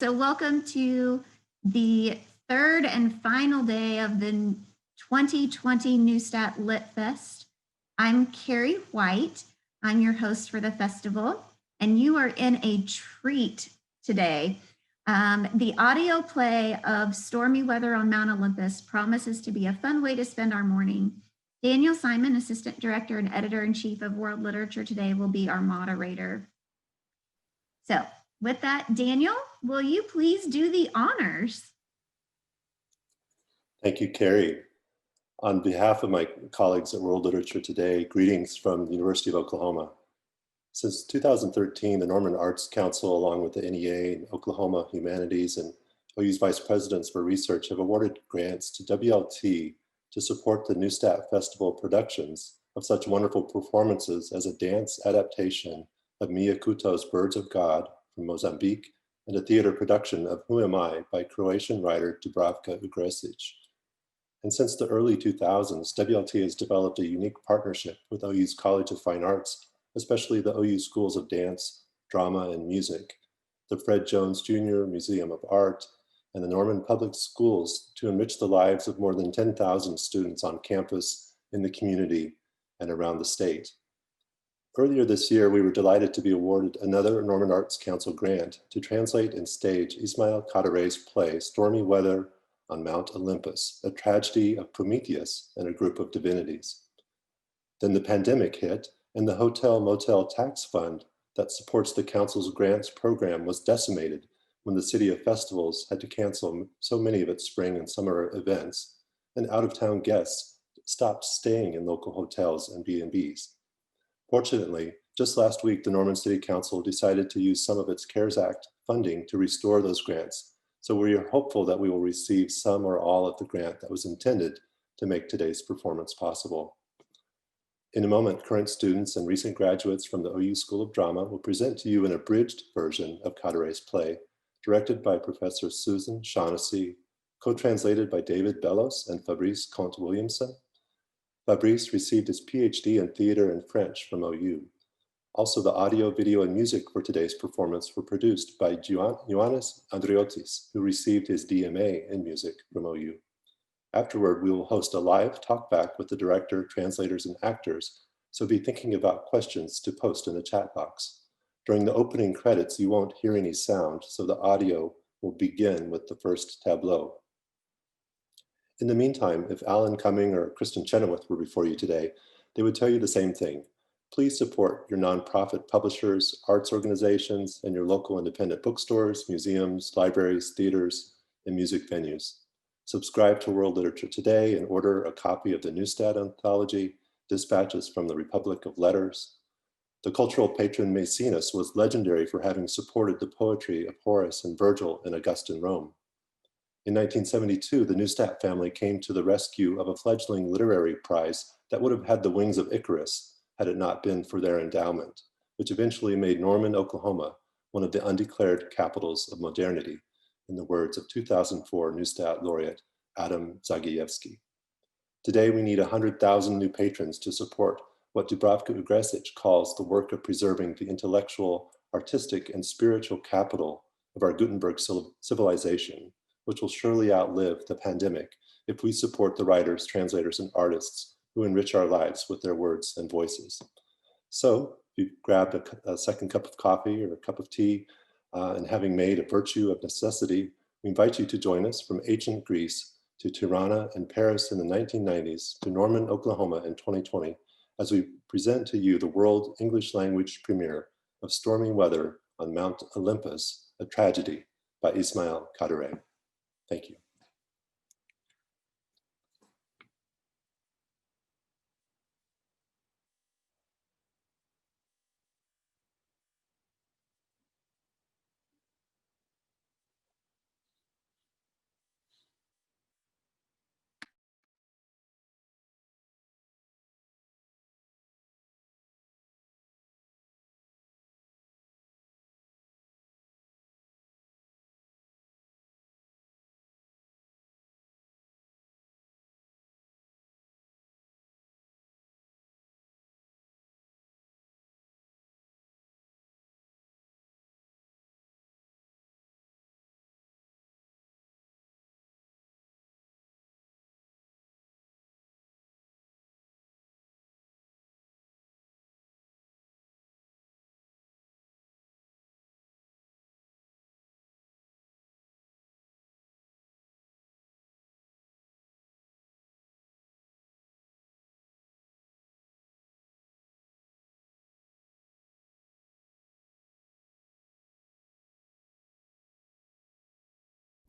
So welcome to the third and final day of the 2020 Neustadt Lit Fest. I'm Carrie White. I'm your host for the festival, and you are in a treat today. The audio play of Stormy Weather on Mount Olympus promises to be a fun way to spend our morning. Daniel Simon, Assistant Director and Editor-in-Chief of World Literature Today, will be our moderator. So with that, Daniel, will you please do the honors? Thank you, Carrie. On behalf of my colleagues at World Literature Today, greetings from the University of Oklahoma. Since 2013, the Norman Arts Council, along with the NEA and Oklahoma Humanities and OU's Vice Presidents for Research, have awarded grants to WLT to support the Neustadt Festival productions of such wonderful performances as a dance adaptation of Mia Couto's Birds of God from Mozambique and a theater production of Who Am I by Croatian writer Dubravka Ugresic. And since the early 2000s, WLT has developed a unique partnership with OU's College of Fine Arts, especially the OU Schools of Dance, Drama, and Music, the Fred Jones Jr. Museum of Art, and the Norman Public Schools to enrich the lives of more than 10,000 students on campus, in the community, and around the state. Earlier this year, we were delighted to be awarded another Norman Arts Council grant to translate and stage Ismail Kadare's play, Stormy Weather on Mount Olympus, a tragedy of Prometheus and a group of divinities. Then the pandemic hit, and the hotel motel tax fund that supports the council's grants program was decimated when the City of Festivals had to cancel so many of its spring and summer events, and out-of-town guests stopped staying in local hotels and B&Bs. Fortunately, just last week, the Norman City Council decided to use some of its CARES Act funding to restore those grants. So we are hopeful that we will receive some or all of the grant that was intended to make today's performance possible. In a moment, current students and recent graduates from the OU School of Drama will present to you an abridged version of Kadare's play, directed by Professor Susan Shaughnessy, co-translated by David Bellos and Fabrice Conte-Williamson. Fabrice received his PhD in theater and French from OU. Also, the audio, video, and music for today's performance were produced by Ioannis Andriotis, who received his DMA in music from OU. Afterward, we will host a live talkback with the director, translators, and actors, so be thinking about questions to post in the chat box. During the opening credits, you won't hear any sound, so the audio will begin with the first tableau. In the meantime, if Alan Cumming or Kristen Chenoweth were before you today, they would tell you the same thing. Please support your nonprofit publishers, arts organizations, and your local independent bookstores, museums, libraries, theaters, and music venues. Subscribe to World Literature Today and order a copy of the Neustadt anthology, Dispatches from the Republic of Letters. The cultural patron Maecenas was legendary for having supported the poetry of Horace and Virgil in Augustan Rome. In 1972, the Neustadt family came to the rescue of a fledgling literary prize that would have had the wings of Icarus had it not been for their endowment, which eventually made Norman, Oklahoma, one of the undeclared capitals of modernity, in the words of 2004 Neustadt laureate Adam Zagajewski. Today, we need 100,000 new patrons to support what Dubravka Ugresic calls the work of preserving the intellectual, artistic, and spiritual capital of our Gutenberg civilization, which will surely outlive the pandemic if we support the writers, translators, and artists who enrich our lives with their words and voices. So if you've grabbed a second cup of coffee or a cup of tea, and having made a virtue of necessity, we invite you to join us from ancient Greece to Tirana and Paris in the 1990s to Norman, Oklahoma in 2020, as we present to you the world English language premiere of Stormy Weather on Mount Olympus, a Tragedy by Ismail Kadare. Thank you.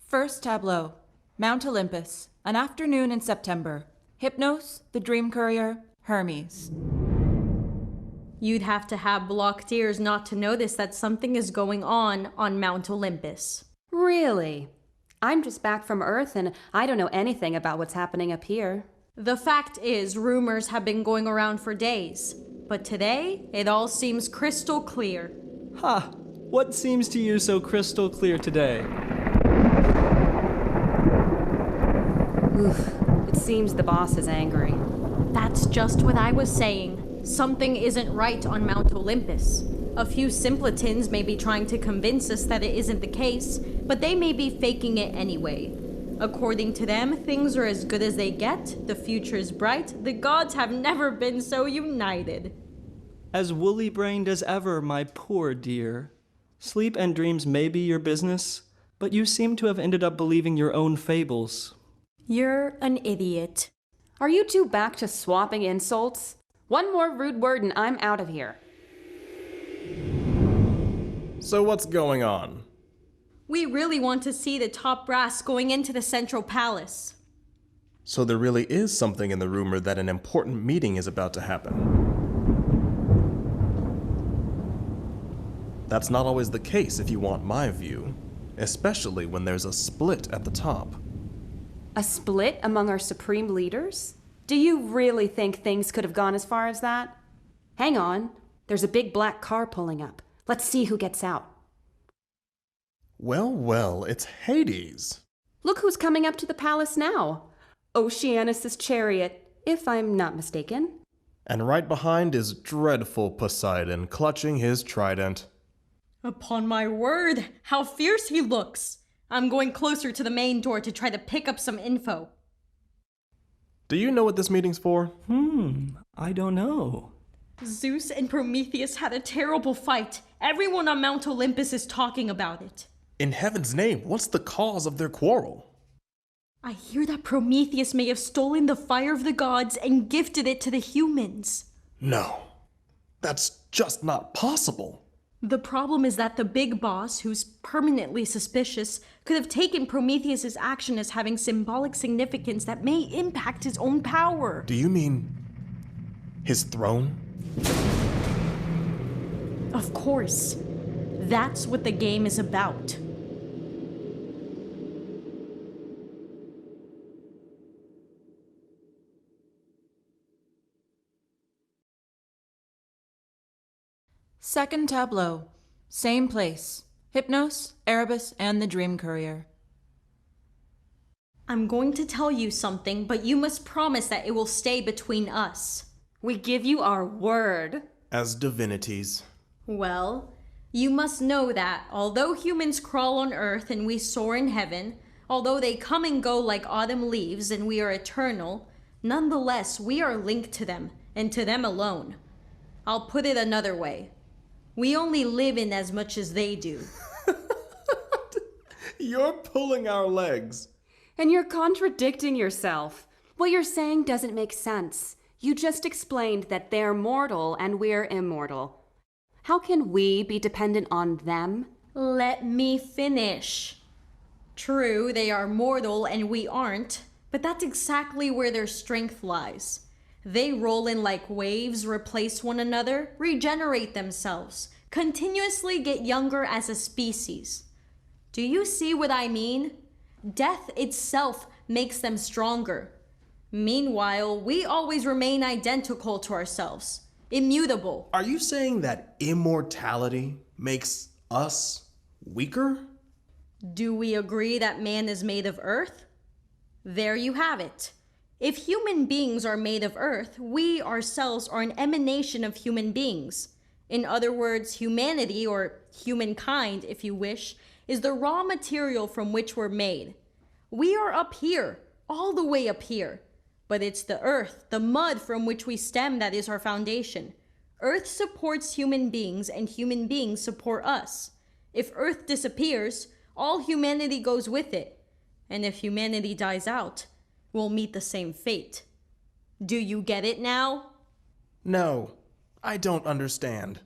First tableau, Mount Olympus, an afternoon in September. Hypnos, the Dream Courier, Hermes. You'd have to have blocked ears not to notice that something is going on Mount Olympus. Really? I'm just back from Earth and I don't know anything about what's happening up here. The fact is, rumors have been going around for days. But today, it all seems crystal clear. Ha! What seems to you so crystal clear today? Oof. It seems the boss is angry. That's just what I was saying. Something isn't right on Mount Olympus. A few simpletons may be trying to convince us that it isn't the case, but they may be faking it anyway. According to them, things are as good as they get, the future is bright, the gods have never been so united. As woolly-brained as ever, my poor dear. Sleep and dreams may be your business, but you seem to have ended up believing your own fables. You're an idiot. Are you two back to swapping insults? One more rude word and I'm out of here. So what's going on? We really want to see the top brass going into the Central Palace. So there really is something in the rumor that an important meeting is about to happen. That's not always the case if you want my view, especially when there's a split at the top. A split among our supreme leaders? Do you really think things could have gone as far as that? Hang on, there's a big black car pulling up. Let's see who gets out. Well, well, it's Hades. Look who's coming up to the palace now. Oceanus' chariot, if I'm not mistaken. And right behind is dreadful Poseidon clutching his trident. Upon my word, how fierce he looks! I'm going closer to the main door to try to pick up some info. Do you know what this meeting's for? I don't know. Zeus and Prometheus had a terrible fight. Everyone on Mount Olympus is talking about it. In heaven's name, what's the cause of their quarrel? I hear that Prometheus may have stolen the fire of the gods and gifted it to the humans. No, that's just not possible. The problem is that the big boss, who's permanently suspicious, could have taken Prometheus's action as having symbolic significance that may impact his own power. Do you mean his throne? Of course. That's what the game is about. Second tableau, same place. Hypnos, Erebus, and the Dream Courier. I'm going to tell you something, but you must promise that it will stay between us. We give you our word. As divinities. Well, you must know that although humans crawl on earth and we soar in heaven, although they come and go like autumn leaves and we are eternal, nonetheless we are linked to them, and to them alone. I'll put it another way. We only live in as much as they do. You're pulling our legs. And you're contradicting yourself. What you're saying doesn't make sense. You just explained that they're mortal and we're immortal. How can we be dependent on them? Let me finish. True, they are mortal and we aren't, but that's exactly where their strength lies. They roll in like waves, replace one another, regenerate themselves, continuously get younger as a species. Do you see what I mean? Death itself makes them stronger. Meanwhile, we always remain identical to ourselves, immutable. Are you saying that immortality makes us weaker? Do we agree that man is made of earth? There you have it. If human beings are made of earth, we ourselves are an emanation of human beings. In other words, humanity, or humankind if you wish, is the raw material from which we're made. We are up here, all the way up here. But it's the earth, the mud from which we stem that is our foundation. Earth supports human beings and human beings support us. If earth disappears, all humanity goes with it. And if humanity dies out, we'll meet the same fate. Do you get it now? No, I don't understand.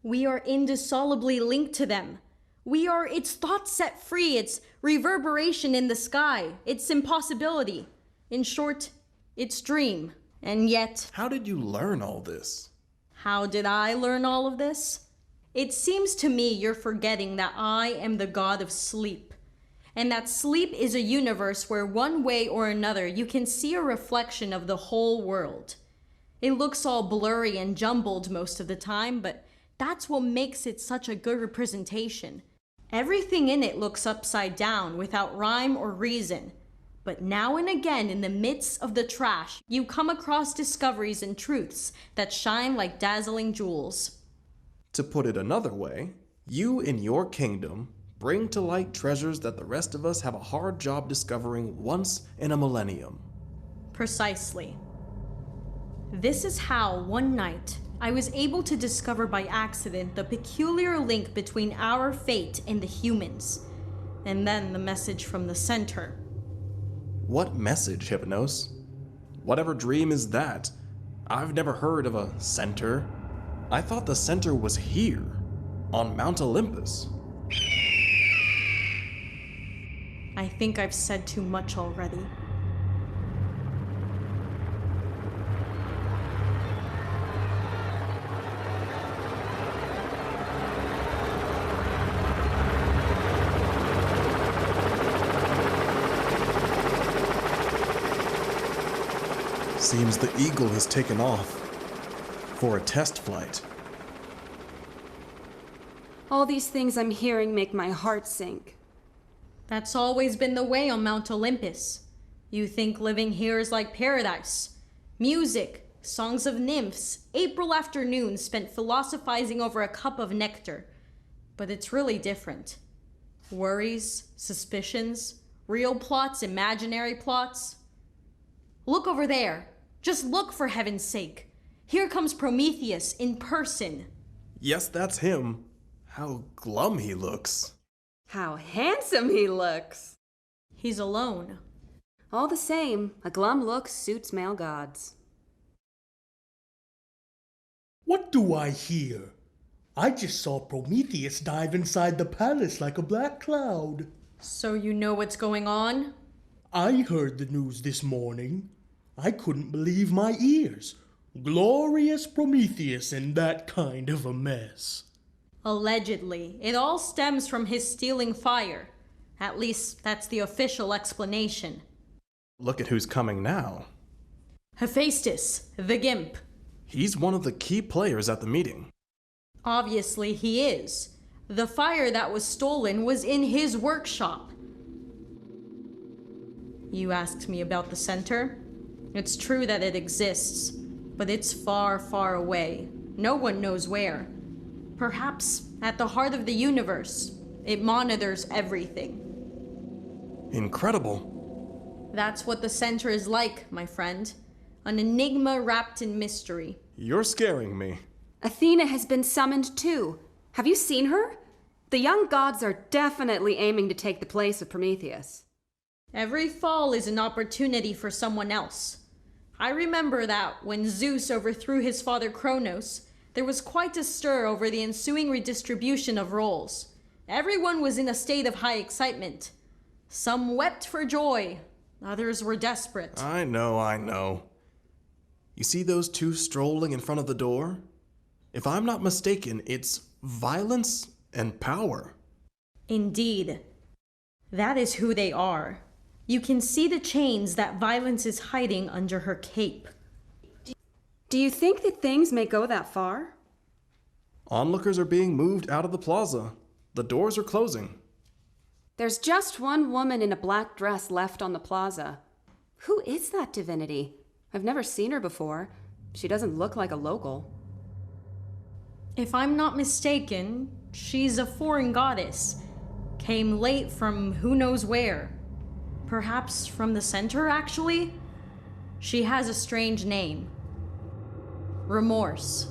We are indissolubly linked to them. We are its thoughts set free, its reverberation in the sky, its impossibility. In short, its dream. And yet, How did you learn all this? how did I learn all of this? It seems to me you're forgetting that I am the god of sleep, and that sleep is a universe where one way or another you can see a reflection of the whole world. It looks all blurry and jumbled most of the time, but that's what makes it such a good representation. Everything in it looks upside down without rhyme or reason. But now and again, in the midst of the trash, you come across discoveries and truths that shine like dazzling jewels. To put it another way, you in your kingdom bring to light treasures that the rest of us have a hard job discovering once in a millennium. Precisely. This is how, one night, I was able to discover by accident the peculiar link between our fate and the humans, and then the message from the center. What message, Hypnos? Whatever dream is that? I've never heard of a center. I thought the center was here, on Mount Olympus. I think I've said too much already. Seems the Eagle has taken off for a test flight. All these things I'm hearing make my heart sink. That's always been the way on Mount Olympus. You think living here is like paradise. Music, songs of nymphs, April afternoons spent philosophizing over a cup of nectar. But it's really different. Worries, suspicions, real plots, imaginary plots. Look over there. Just look, for heaven's sake. Here comes Prometheus in person. Yes, that's him. How glum he looks. How handsome he looks! He's alone. All the same, a glum look suits male gods. What do I hear? I just saw Prometheus dive inside the palace like a black cloud. So you know what's going on? I heard the news this morning. I couldn't believe my ears. Glorious Prometheus in that kind of a mess. Allegedly. It all stems from his stealing fire. At least, that's the official explanation. Look at who's coming now. Hephaestus, the Gimp. He's one of the key players at the meeting. Obviously he is. The fire that was stolen was in his workshop. You asked me about the center? It's true that it exists, but it's far, far away. No one knows where. Perhaps at the heart of the universe. It monitors everything. Incredible. That's what the center is like, my friend. An enigma wrapped in mystery. You're scaring me. Athena has been summoned too. Have you seen her? The young gods are definitely aiming to take the place of Prometheus. Every fall is an opportunity for someone else. I remember that when Zeus overthrew his father Kronos, there was quite a stir over the ensuing redistribution of roles. Everyone was in a state of high excitement. Some wept for joy, others were desperate. I know. You see those two strolling in front of the door? If I'm not mistaken, it's violence and power. Indeed. That is who they are. You can see the chains that violence is hiding under her cape. Do you think that things may go that far? Onlookers are being moved out of the plaza. The doors are closing. There's just one woman in a black dress left on the plaza. Who is that divinity? I've never seen her before. She doesn't look like a local. If I'm not mistaken, she's a foreign goddess. Came late from who knows where. Perhaps from the center, actually? She has a strange name. Remorse.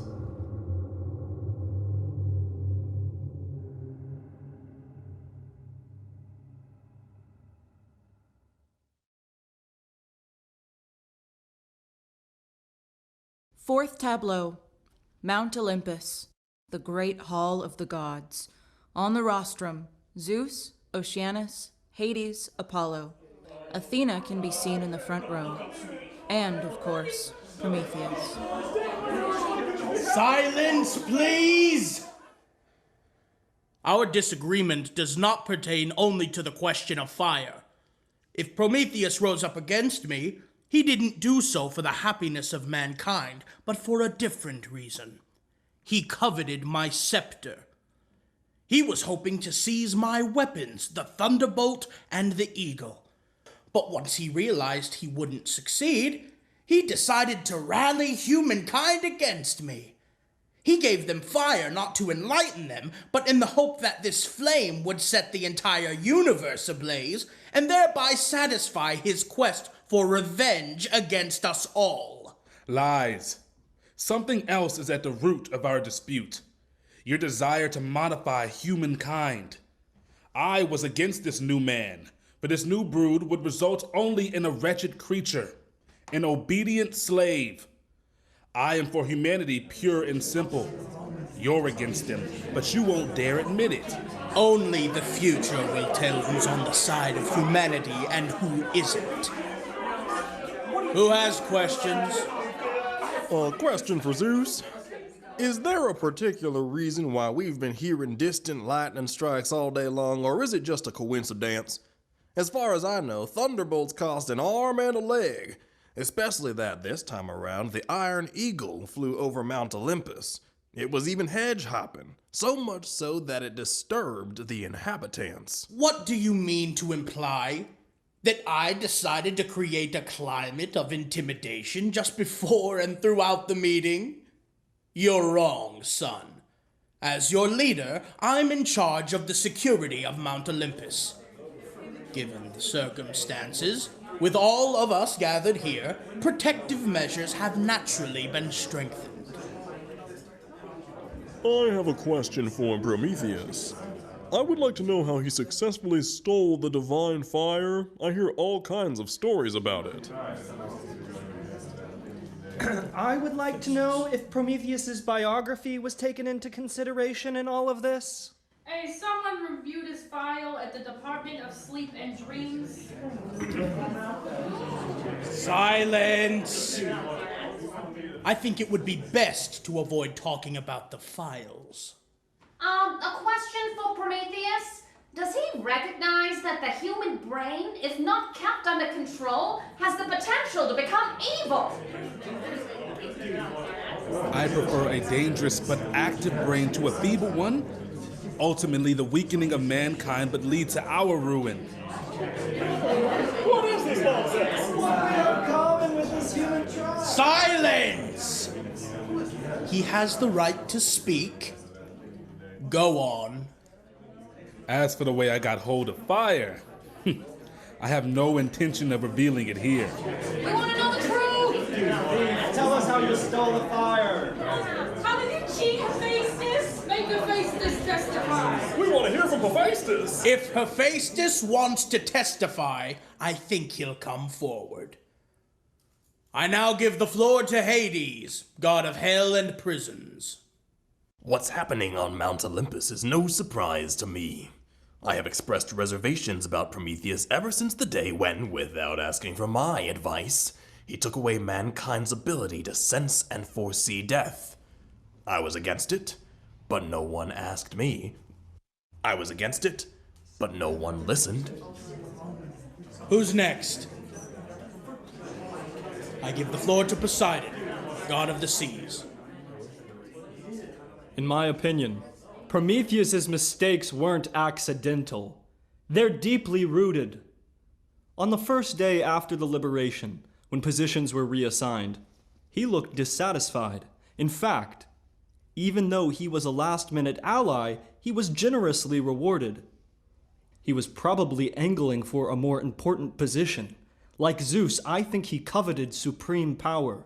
Fourth tableau, Mount Olympus, the great hall of the gods. On the rostrum, Zeus, Oceanus, Hades, Apollo. Athena can be seen in the front row. And, of course, Prometheus. Silence, please! Our disagreement does not pertain only to the question of fire. If Prometheus rose up against me, he didn't do so for the happiness of mankind, but for a different reason. He coveted my scepter. He was hoping to seize my weapons, the thunderbolt and the eagle. But once he realized he wouldn't succeed, he decided to rally humankind against me. He gave them fire not to enlighten them, but in the hope that this flame would set the entire universe ablaze, and thereby satisfy his quest for revenge against us all. Lies. Something else is at the root of our dispute. Your desire to modify humankind. I was against this new man, but this new brood would result only in a wretched creature, an obedient slave. I am for humanity pure and simple. You're against them, but you won't dare admit it. Only the future will tell who's on the side of humanity and who isn't. Who has questions? A question for Zeus. Is there a particular reason why we've been hearing distant lightning strikes all day long, or is it just a coincidence? As far as I know, thunderbolts cost an arm and a leg, especially that this time around the Iron Eagle flew over Mount Olympus. It was even hedge-hopping, so much so that it disturbed the inhabitants. What do you mean to imply? That I decided to create a climate of intimidation just before and throughout the meeting? You're wrong, son. As your leader, I'm in charge of the security of Mount Olympus. Given the circumstances, with all of us gathered here, protective measures have naturally been strengthened. I have a question for Prometheus. I would like to know how he successfully stole the divine fire. I hear all kinds of stories about it. I would like to know if Prometheus's biography was taken into consideration in all of this. Hey, someone reviewed his file at the Department of Sleep and Dreams. Silence! I think it would be best to avoid talking about the files. A question for Prometheus. Does he recognize that the human brain, if not kept under control, has the potential to become evil? I prefer a dangerous but active brain to a feeble one. Ultimately, the weakening of mankind would lead to our ruin. What is this nonsense? What we have in common with this human tribe? Silence! He has the right to speak. Go on. As for the way I got hold of fire, I have no intention of revealing it here. We want to know the truth! Tell us how you stole the fire. How did you cheat Hephaestus? Make Hephaestus testify. We want to hear from Hephaestus! If Hephaestus wants to testify, I think he'll come forward. I now give the floor to Hades, god of hell and prisons. What's happening on Mount Olympus is no surprise to me. I have expressed reservations about Prometheus ever since the day when, without asking for my advice, he took away mankind's ability to sense and foresee death. I was against it, but no one asked me. I was against it, but no one listened. Who's next? I give the floor to Poseidon, god of the seas. In my opinion, Prometheus's mistakes weren't accidental. They're deeply rooted. On the first day after the liberation, when positions were reassigned, he looked dissatisfied. In fact, even though he was a last-minute ally, he was generously rewarded. He was probably angling for a more important position. Like Zeus, I think he coveted supreme power.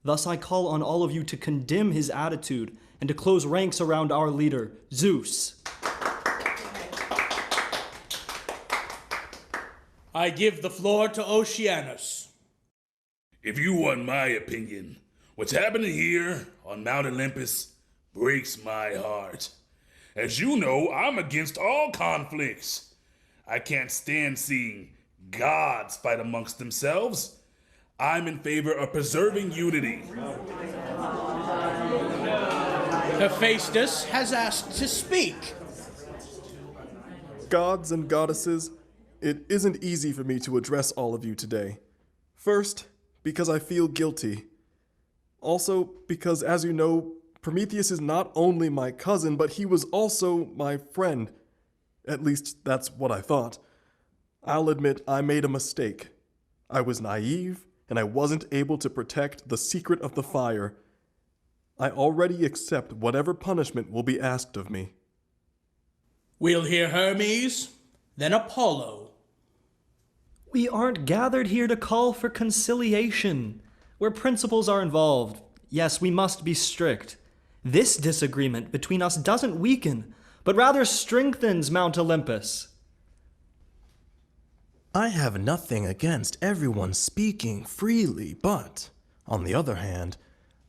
Thus, I call on all of you to condemn his attitude and to close ranks around our leader, Zeus. I give the floor to Oceanus. If you want my opinion, what's happening here on Mount Olympus breaks my heart. As you know, I'm against all conflicts. I can't stand seeing gods fight amongst themselves. I'm in favor of preserving unity. Hephaestus has asked to speak. Gods and goddesses, it isn't easy for me to address all of you today. First, because I feel guilty. Also, because, as you know, Prometheus is not only my cousin, but he was also my friend. At least, that's what I thought. I'll admit I made a mistake. I was naive, and I wasn't able to protect the secret of the fire. I already accept whatever punishment will be asked of me. We'll hear Hermes, then Apollo. We aren't gathered here to call for conciliation. Where principles are involved, yes, we must be strict. This disagreement between us doesn't weaken, but rather strengthens Mount Olympus. I have nothing against everyone speaking freely, but, on the other hand,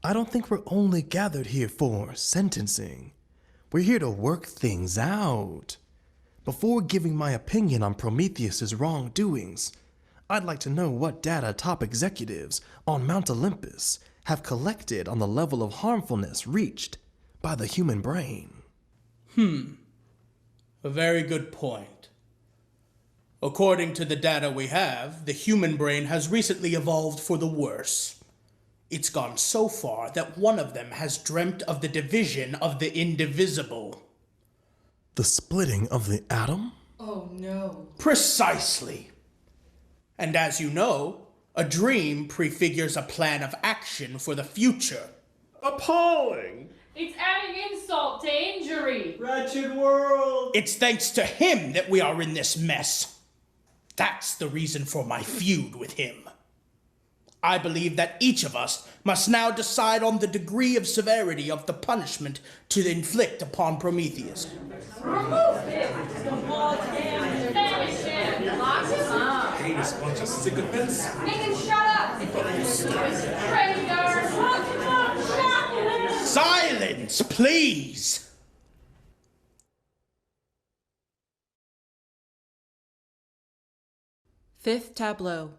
I don't think we're only gathered here for sentencing. We're here to work things out. Before giving my opinion on Prometheus's wrongdoings, I'd like to know what data top executives on Mount Olympus have collected on the level of harmfulness reached by the human brain. A very good point. According to the data we have, the human brain has recently evolved for the worse. It's gone so far that one of them has dreamt of the division of the indivisible. The splitting of the atom? Oh no. Precisely. And as you know, a dream prefigures a plan of action for the future. Appalling! It's adding insult to injury. Wretched world! It's thanks to him that we are in this mess. That's the reason for my feud with him. I believe that each of us must now decide on the degree of severity of the punishment to inflict upon Prometheus. Remove him. Banish him. Lock him up. Heinous bunch of sycophants. Make him shut up. Traitor. Lock him up. Shackle him. Silence, please! Fifth tableau.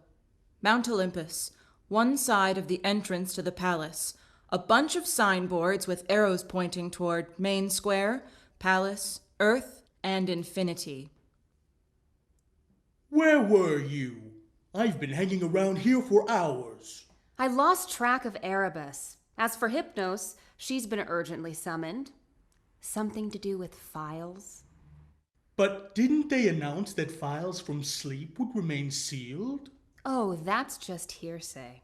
Mount Olympus. One side of the entrance to the palace. A bunch of signboards with arrows pointing toward main square, palace, earth, and infinity. Where were you? I've been hanging around here for hours. I lost track of Erebus. As for Hypnos, she's been urgently summoned. Something to do with files? But didn't they announce that files from sleep would remain sealed? Oh, that's just hearsay.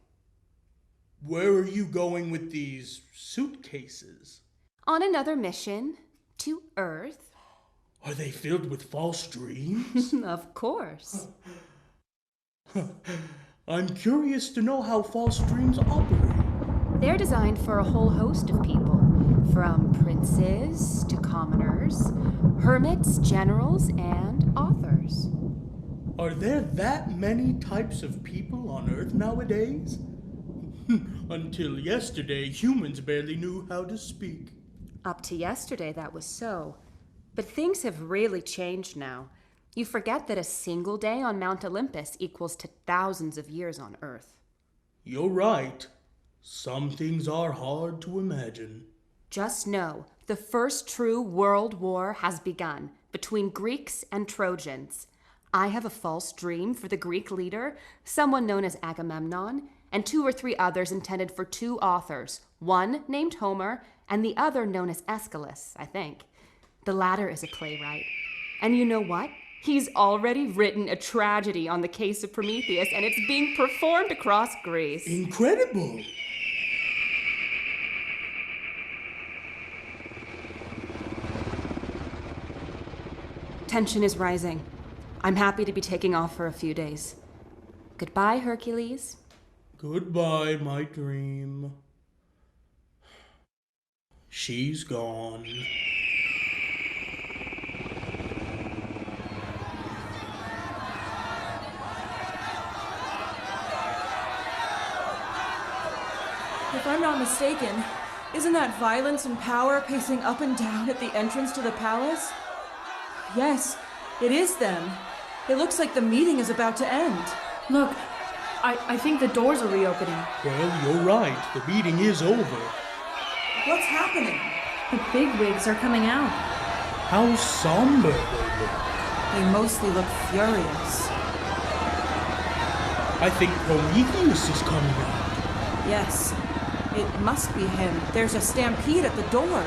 Where are you going with these suitcases? On another mission to Earth. Are they filled with false dreams? Of course. I'm curious to know how false dreams operate. They're designed for a whole host of people, from princes to commoners, hermits, generals, and authors. Are there that many types of people on Earth nowadays? Until yesterday, humans barely knew how to speak. Up to yesterday, that was so. But things have really changed now. You forget that a single day on Mount Olympus equals to thousands of years on Earth. You're right. Some things are hard to imagine. Just know, the first true world war has begun between Greeks and Trojans. I have a false dream for the Greek leader, someone known as Agamemnon, and 2 or 3 others intended for 2 authors, one named Homer and the other known as Aeschylus, I think. The latter is a playwright. And you know what? He's already written a tragedy on the case of Prometheus, and it's being performed across Greece. Incredible! Tension is rising. I'm happy to be taking off for a few days. Goodbye, Hercules. Goodbye, my dream. She's gone. If I'm not mistaken, Isn't that violence and power pacing up and down at the entrance to the palace? Yes, it is them. It looks like the meeting is about to end. Look, I think the doors are reopening. Well, you're right. The meeting is over. What's happening? The bigwigs are coming out. How somber they look. They mostly look furious. I think Prometheus is coming out. Yes, it must be him. There's a stampede at the door.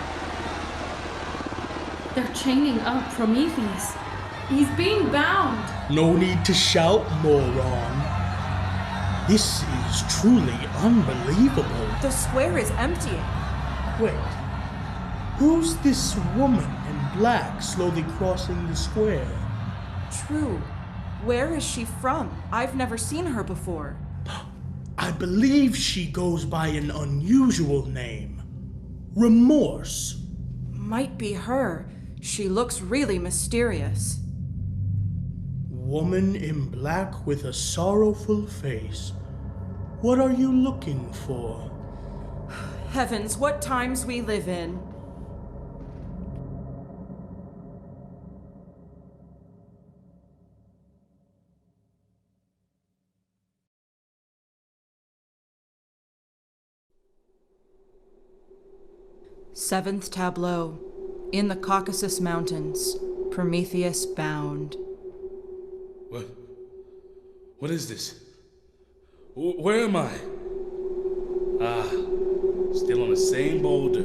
They're chaining up Prometheus. He's being bound. No need to shout, moron. This is truly unbelievable. The square is emptying. Wait, who's this woman in black slowly crossing the square? True. Where is she from? I've never seen her before. I believe she goes by an unusual name. Remorse. Might be her. She looks really mysterious. Woman in black with a sorrowful face. What are you looking for? Heavens, what times we live in. Seventh tableau. In the Caucasus Mountains. Prometheus bound. What is this? Where am I? Still on the same boulder.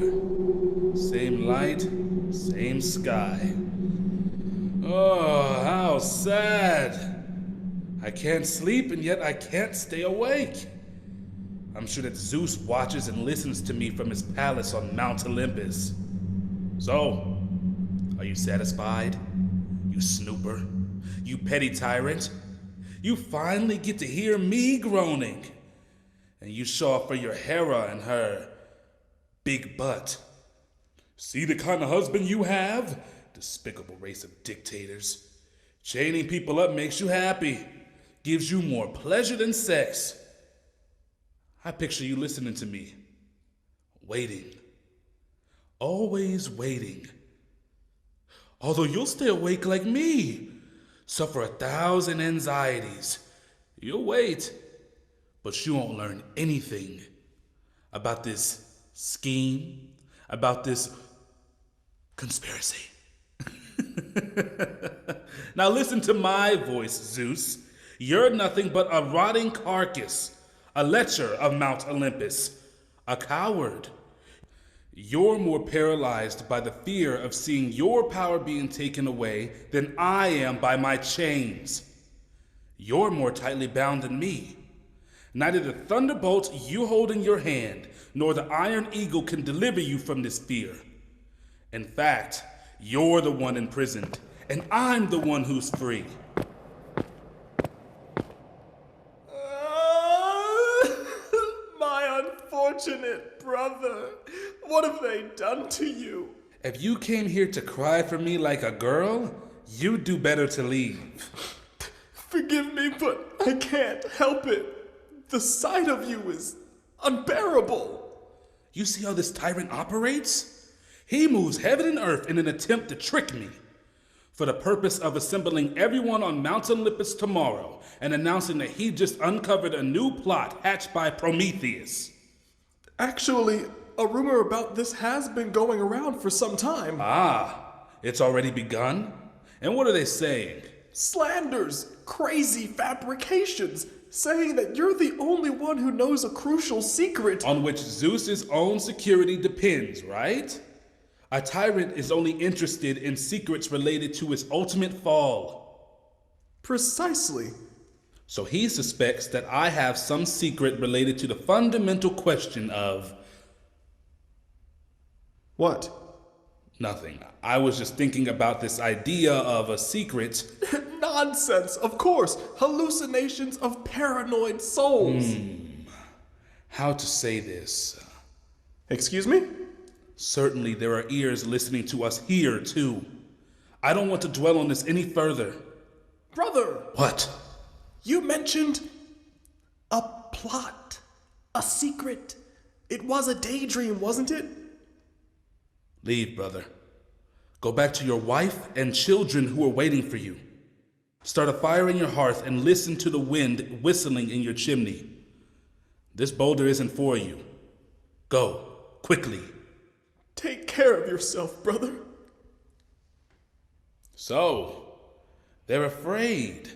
Same light, same sky. Oh, how sad. I can't sleep and yet I can't stay awake. I'm sure that Zeus watches and listens to me from his palace on Mount Olympus. So, are you satisfied? You snooper? You petty tyrant? You finally get to hear me groaning. And you show off for your Hera and her big butt. See the kind of husband you have? Despicable race of dictators. Chaining people up makes you happy. Gives you more pleasure than sex. I picture you listening to me. Waiting. Always waiting. Although you'll stay awake like me. Suffer 1,000 anxieties. You'll wait. But you won't learn anything about this scheme, about this conspiracy. Now listen to my voice, Zeus. You're nothing but a rotting carcass, a lecher of Mount Olympus, a coward. You're more paralyzed by the fear of seeing your power being taken away than I am by my chains. You're more tightly bound than me. Neither the thunderbolt you hold in your hand, nor the iron eagle can deliver you from this fear. In fact, you're the one imprisoned, and I'm the one who's free. My unfortunate brother. What have they done to you? If you came here to cry for me like a girl, you'd do better to leave. Forgive me, but I can't help it. The sight of you is unbearable. You see how this tyrant operates? He moves heaven and earth in an attempt to trick me, for the purpose of assembling everyone on Mount Olympus tomorrow and announcing that he just uncovered a new plot hatched by Prometheus. Actually, a rumor about this has been going around for some time. Ah, it's already begun? And what are they saying? Slanders, crazy fabrications, saying that you're the only one who knows a crucial secret. On which Zeus's own security depends, right? A tyrant is only interested in secrets related to his ultimate fall. Precisely. So he suspects that I have some secret related to the fundamental question of... What? Nothing. I was just thinking about this idea of a secret. Nonsense, of course. Hallucinations of paranoid souls. How to say this? Excuse me? Certainly there are ears listening to us here, too. I don't want to dwell on this any further. Brother! What? You mentioned a plot, a secret. It was a daydream, wasn't it? Leave, brother. Go back to your wife and children who are waiting for you. Start a fire in your hearth and listen to the wind whistling in your chimney. This boulder isn't for you. Go, quickly. Take care of yourself, brother. So, they're afraid.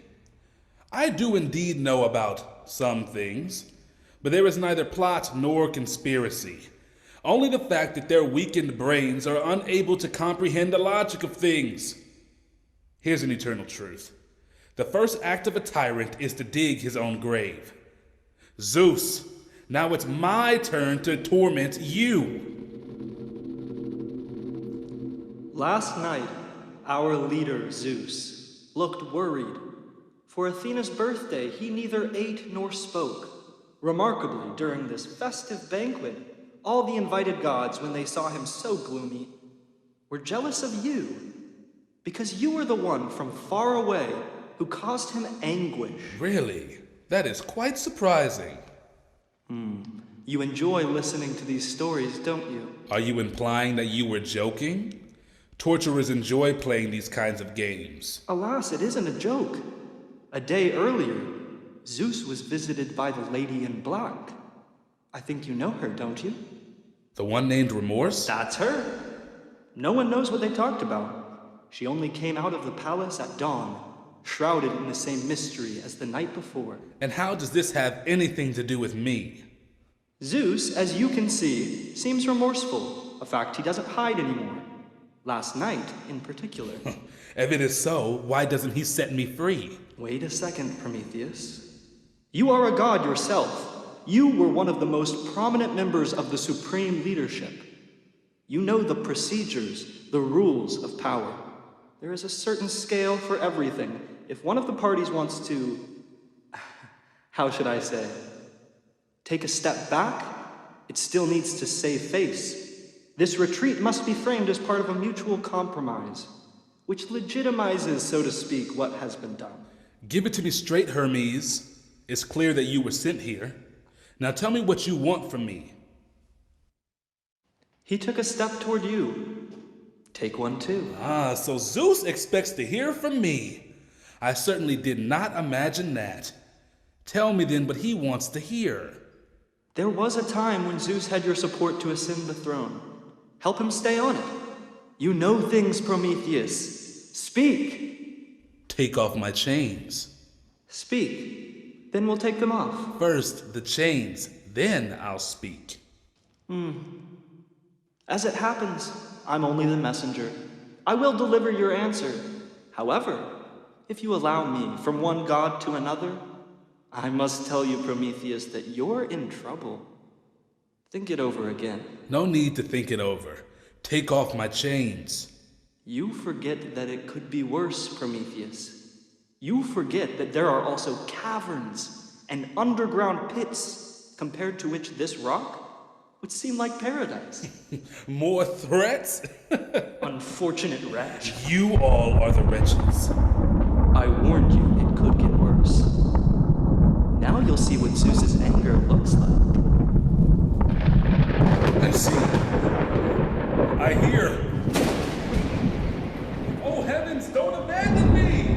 I do indeed know about some things, but there is neither plot nor conspiracy. Only the fact that their weakened brains are unable to comprehend the logic of things. Here's an eternal truth. The first act of a tyrant is to dig his own grave. Zeus, now it's my turn to torment you. Last night, our leader, Zeus, looked worried. For Athena's birthday, he neither ate nor spoke. Remarkably, during this festive banquet, all the invited gods, when they saw him so gloomy, were jealous of you, because you were the one from far away who caused him anguish. Really? That is quite surprising. You enjoy listening to these stories, don't you? Are you implying that you were joking? Torturers enjoy playing these kinds of games. Alas, it isn't a joke. A day earlier, Zeus was visited by the Lady in Black. I think you know her, don't you? The one named Remorse? That's her. No one knows what they talked about. She only came out of the palace at dawn, shrouded in the same mystery as the night before. And how does this have anything to do with me? Zeus, as you can see, seems remorseful, a fact he doesn't hide anymore. Last night, in particular. If it is so, why doesn't he set me free? Wait a second, Prometheus. You are a god yourself. You were one of the most prominent members of the supreme leadership. You know the procedures, the rules of power. There is a certain scale for everything. If one of the parties wants to, how should I say, take a step back, it still needs to save face. This retreat must be framed as part of a mutual compromise, which legitimizes, so to speak, what has been done. Give it to me straight, Hermes. It's clear that you were sent here. Now tell me what you want from me. He took a step toward you. Take one too. So Zeus expects to hear from me. I certainly did not imagine that. Tell me then what he wants to hear. There was a time when Zeus had your support to ascend the throne. Help him stay on it. You know things, Prometheus. Speak. Take off my chains. Speak. Then we'll take them off. First the chains, then I'll speak. As it happens, I'm only the messenger. I will deliver your answer. However, if you allow me from one god to another, I must tell you, Prometheus, that you're in trouble. Think it over again. No need to think it over. Take off my chains. You forget that it could be worse, Prometheus. You forget that there are also caverns and underground pits, compared to which this rock would seem like paradise. More threats? Unfortunate wretch. You all are the wretches. I warned you it could get worse. Now you'll see what Zeus's anger looks like. I see. I hear. Oh heavens, don't abandon me!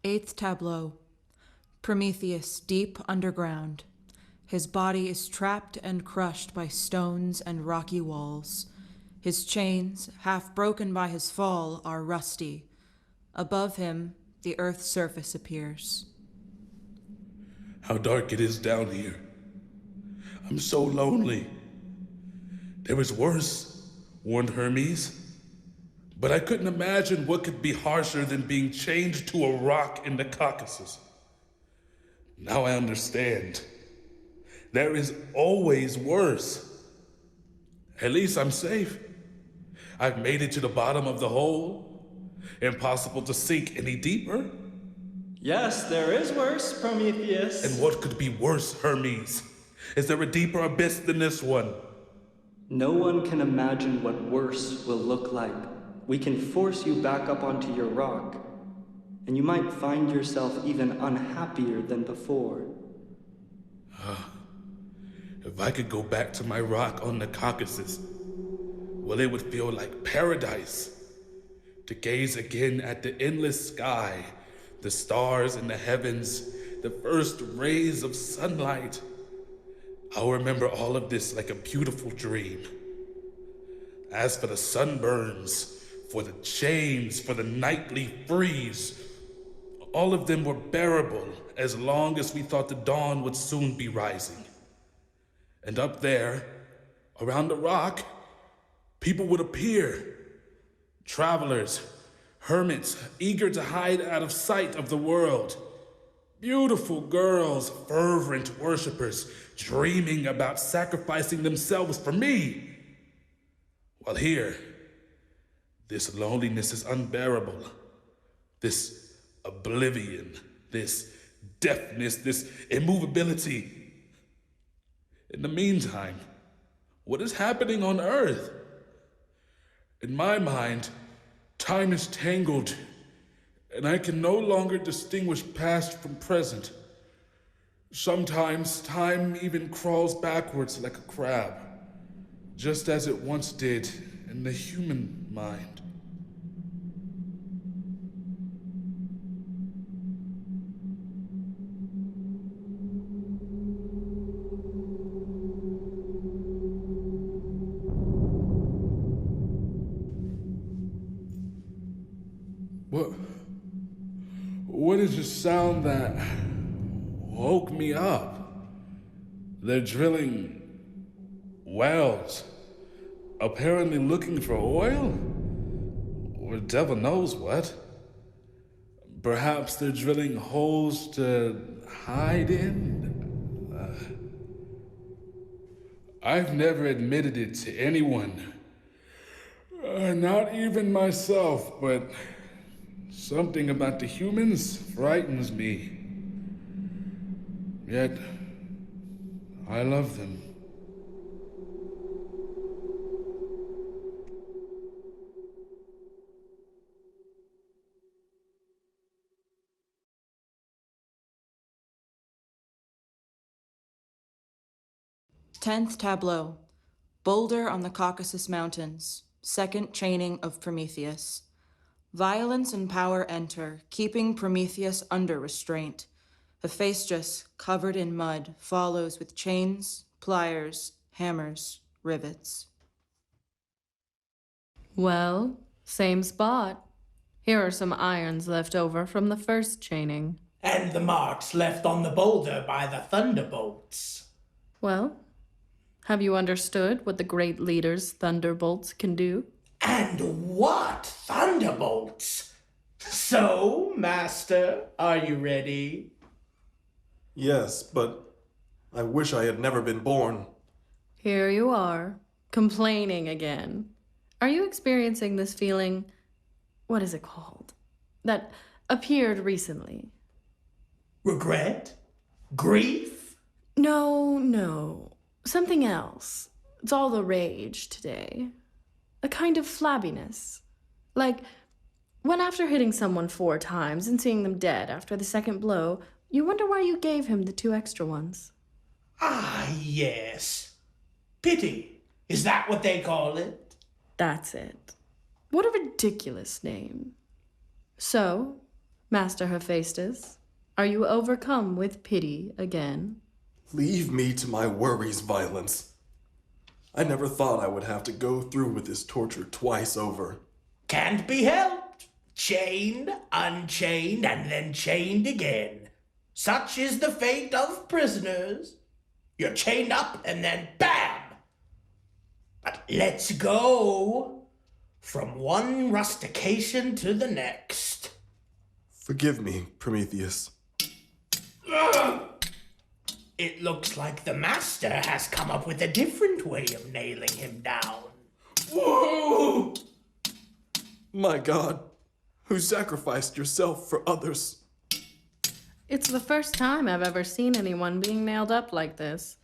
8th tableau. Prometheus deep underground. His body is trapped and crushed by stones and rocky walls. His chains, half broken by his fall, are rusty. Above him, the earth's surface appears. How dark it is down here. I'm so lonely. There is worse, warned Hermes. But I couldn't imagine what could be harsher than being chained to a rock in the Caucasus. Now I understand. There is always worse. At least I'm safe. I've made it to the bottom of the hole. Impossible to sink any deeper. Yes, there is worse, Prometheus. And what could be worse, Hermes? Is there a deeper abyss than this one? No one can imagine what worse will look like. We can force you back up onto your rock, and you might find yourself even unhappier than before. If I could go back to my rock on the Caucasus, well, it would feel like paradise. To gaze again at the endless sky, the stars in the heavens, the first rays of sunlight. I'll remember all of this like a beautiful dream. As for the sunburns, for the chains, for the nightly freeze, all of them were bearable as long as we thought the dawn would soon be rising. And up there, around the rock, people would appear. Travelers, hermits, eager to hide out of sight of the world. Beautiful girls, fervent worshippers, dreaming about sacrificing themselves for me. While here, this loneliness is unbearable. This oblivion, this deafness, this immovability. In the meantime, what is happening on Earth? In my mind, time is tangled, and I can no longer distinguish past from present. Sometimes time even crawls backwards like a crab, just as it once did in the human mind. What is the sound that woke me up? They're drilling wells, apparently looking for oil? Or devil knows what. Perhaps they're drilling holes to hide in? I've never admitted it to anyone. Not even myself, but something about the humans frightens me. Yet, I love them. Tenth tableau. Boulder on the Caucasus Mountains. Second chaining of Prometheus. Violence and power enter, keeping Prometheus under restraint. Hephaestus, covered in mud, follows with chains, pliers, hammers, rivets. Well, same spot. Here are some irons left over from the first chaining. And the marks left on the boulder by the thunderbolts. Well, have you understood what the great leader's thunderbolts can do? And what thunderbolts? So, Master, are you ready? Yes, but I wish I had never been born. Here you are, complaining again. Are you experiencing this feeling, what is it called, that appeared recently? Regret? Grief? No, something else. It's all the rage today. A kind of flabbiness. Like when after hitting someone 4 times and seeing them dead after the second blow, you wonder why you gave him the 2 extra ones. Ah, yes. Pity. Is that what they call it? That's it. What a ridiculous name. So, Master Hephaestus, are you overcome with pity again? Leave me to my worries, Violence. I never thought I would have to go through with this torture twice over. Can't be helped. Chained, unchained, and then chained again. Such is the fate of prisoners. You're chained up and then bam! But let's go. From one rustication to the next. Forgive me, Prometheus. It looks like the master has come up with a different way of nailing him down. Whoa! My God, who sacrificed yourself for others? It's the first time I've ever seen anyone being nailed up like this.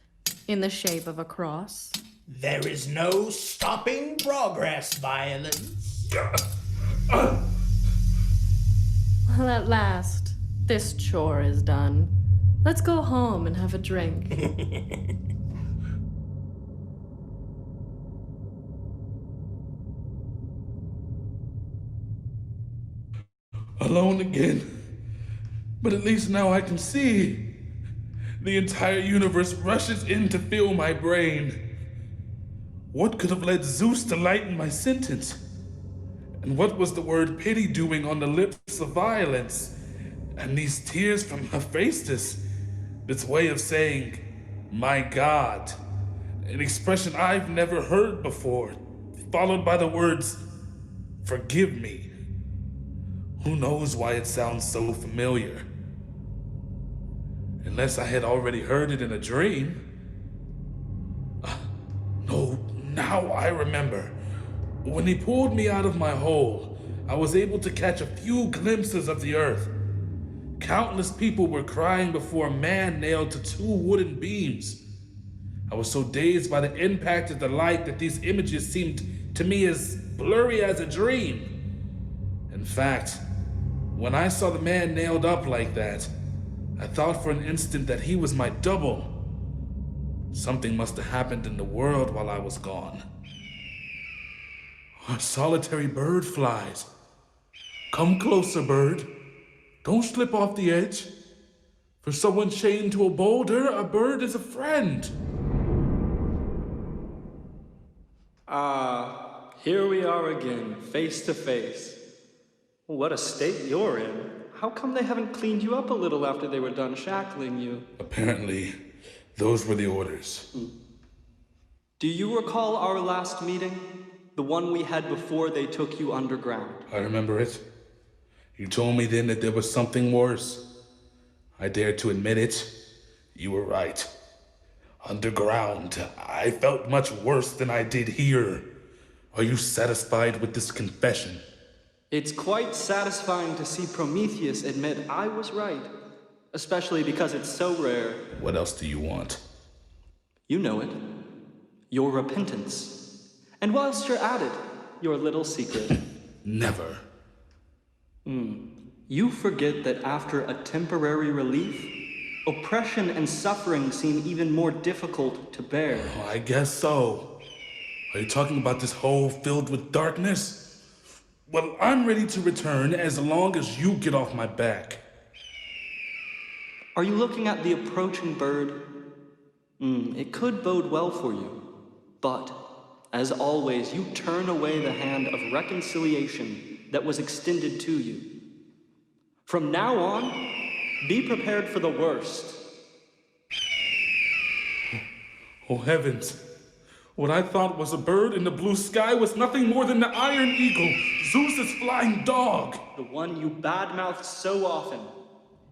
in the shape of a cross. There is no stopping progress, Violence. Well, at last, this chore is done. Let's go home and have a drink. Alone again. But at least now I can see. The entire universe rushes in to fill my brain. What could have led Zeus to lighten my sentence? And what was the word pity doing on the lips of Violence? And these tears from Hephaestus, this way of saying, my God, an expression I've never heard before, followed by the words, forgive me. Who knows why it sounds so familiar? Unless I had already heard it in a dream. No, now I remember. When he pulled me out of my hole, I was able to catch a few glimpses of the earth. Countless people were crying before a man nailed to 2 wooden beams. I was so dazed by the impact of the light that these images seemed to me as blurry as a dream. In fact, when I saw the man nailed up like that, I thought for an instant that he was my double. Something must have happened in the world while I was gone. A solitary bird flies. Come closer, bird. Don't slip off the edge. For someone chained to a boulder, a bird is a friend. Here we are again, face to face. What a state you're in. How come they haven't cleaned you up a little after they were done shackling you? Apparently, those were the orders. Do you recall our last meeting? The one we had before they took you underground. I remember it. You told me then that there was something worse. I dared to admit it. You were right. Underground, I felt much worse than I did here. Are you satisfied with this confession? It's quite satisfying to see Prometheus admit I was right. Especially because it's so rare. What else do you want? You know it. Your repentance. And whilst you're at it, your little secret. Never. You forget that after a temporary relief, oppression and suffering seem even more difficult to bear. Oh, I guess so. Are you talking about this hole filled with darkness? Well, I'm ready to return as long as you get off my back. Are you looking at the approaching bird? It could bode well for you. But, as always, you turn away the hand of reconciliation that was extended to you. From now on, be prepared for the worst. Oh heavens. What I thought was a bird in the blue sky was nothing more than the Iron Eagle, Zeus's flying dog. The one you badmouthed so often.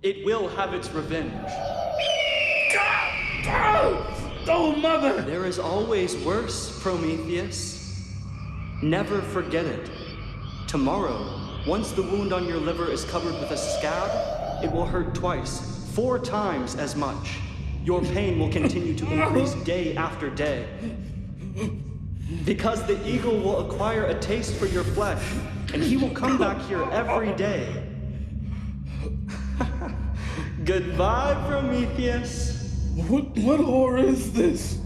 It will have its revenge. Oh, mother! There is always worse, Prometheus. Never forget it. Tomorrow, once the wound on your liver is covered with a scab, it will hurt twice, 4 times as much. Your pain will continue to increase day after day. Because the eagle will acquire a taste for your flesh, and he will come back here every day. Goodbye, Prometheus. What horror is this?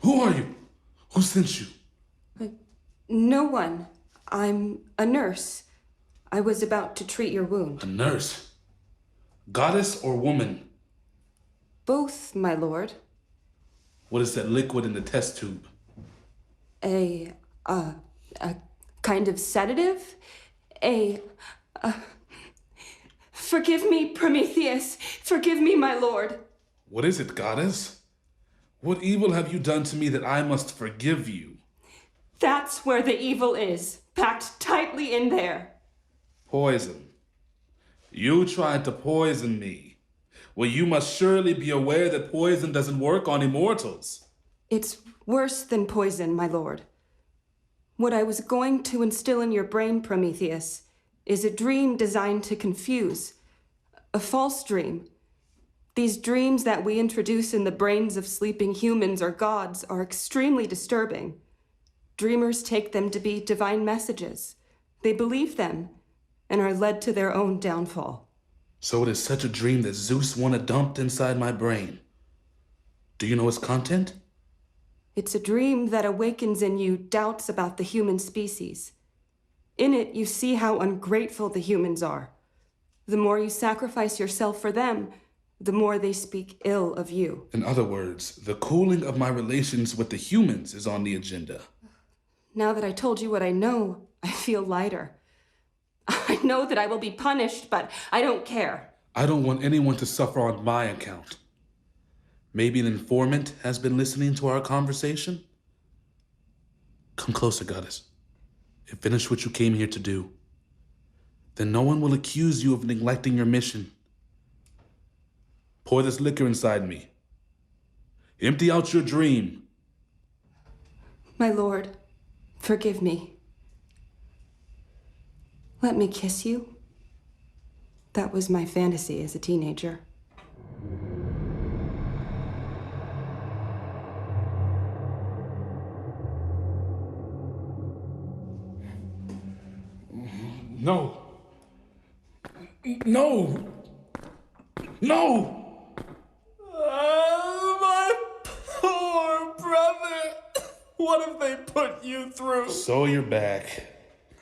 Who are you? Who sent you? No one. I'm a nurse. I was about to treat your wound. A nurse? Goddess or woman? Both, my lord. What is that liquid in the test tube? A kind of sedative? Forgive me, Prometheus. Forgive me, my lord. What is it, goddess? What evil have you done to me that I must forgive you? That's where the evil is, packed tightly in there. Poison. You tried to poison me. Well, you must surely be aware that poison doesn't work on immortals. It's worse than poison, my lord. What I was going to instill in your brain, Prometheus, is a dream designed to confuse. A false dream. These dreams that we introduce in the brains of sleeping humans or gods are extremely disturbing. Dreamers take them to be divine messages. They believe them and are led to their own downfall. So it is such a dream that Zeus wanted dumped inside my brain. Do you know its content? It's a dream that awakens in you doubts about the human species. In it, you see how ungrateful the humans are. The more you sacrifice yourself for them, the more they speak ill of you. In other words, the cooling of my relations with the humans is on the agenda. Now that I told you what I know, I feel lighter. I know that I will be punished, but I don't care. I don't want anyone to suffer on my account. Maybe an informant has been listening to our conversation? Come closer, goddess, and finish what you came here to do. Then no one will accuse you of neglecting your mission. Pour this liquor inside me. Empty out your dream. My lord, forgive me. Let me kiss you. That was my fantasy as a teenager. No. No. No. My poor brother. What have they put you through? So you're back.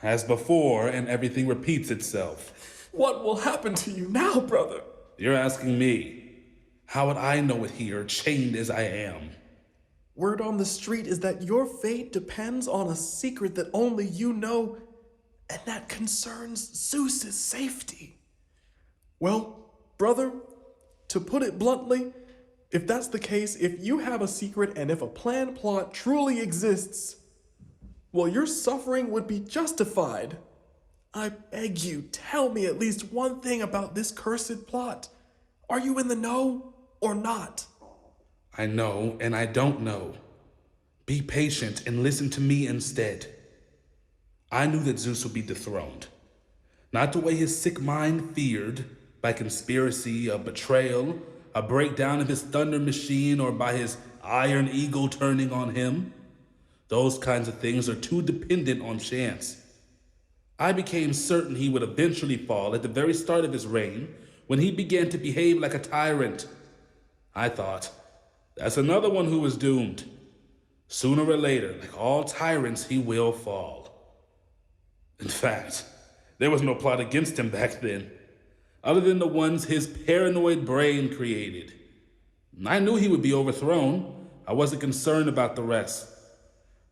As before, and everything repeats itself. What will happen to you now, brother? You're asking me. How would I know it here, chained as I am? Word on the street is that your fate depends on a secret that only you know, and that concerns Zeus's safety. Well, brother, to put it bluntly, if that's the case, if you have a secret and if a planned plot truly exists, well, your suffering would be justified. I beg you, tell me at least one thing about this cursed plot. Are you in the know or not? I know and I don't know. Be patient and listen to me instead. I knew that Zeus would be dethroned. Not the way his sick mind feared, by conspiracy, a betrayal, a breakdown of his thunder machine, or by his iron eagle turning on him. Those kinds of things are too dependent on chance. I became certain he would eventually fall at the very start of his reign, when he began to behave like a tyrant. I thought, that's another one who was doomed. Sooner or later, like all tyrants, he will fall. In fact, there was no plot against him back then, other than the ones his paranoid brain created. I knew he would be overthrown. I wasn't concerned about the rest.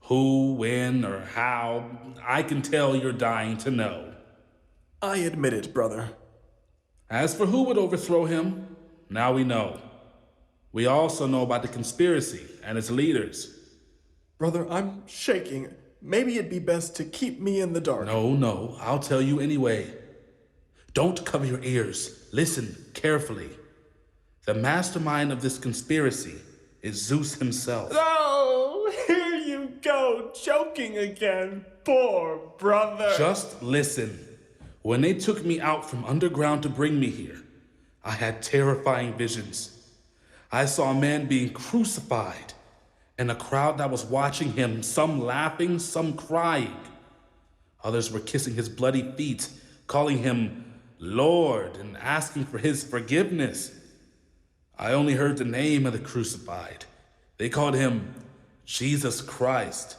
Who, when, or how, I can tell you're dying to know. I admit it, brother. As for who would overthrow him, now we know. We also know about the conspiracy and its leaders. Brother, I'm shaking. Maybe it'd be best to keep me in the dark. No, I'll tell you anyway. Don't cover your ears. Listen carefully. The mastermind of this conspiracy is Zeus himself. Oh, here you go, joking again. Poor brother. Just listen. When they took me out from underground to bring me here, I had terrifying visions. I saw a man being crucified, and a crowd that was watching him, some laughing, some crying. Others were kissing his bloody feet, calling him Lord and asking for his forgiveness. I only heard the name of the crucified. They called him Jesus Christ.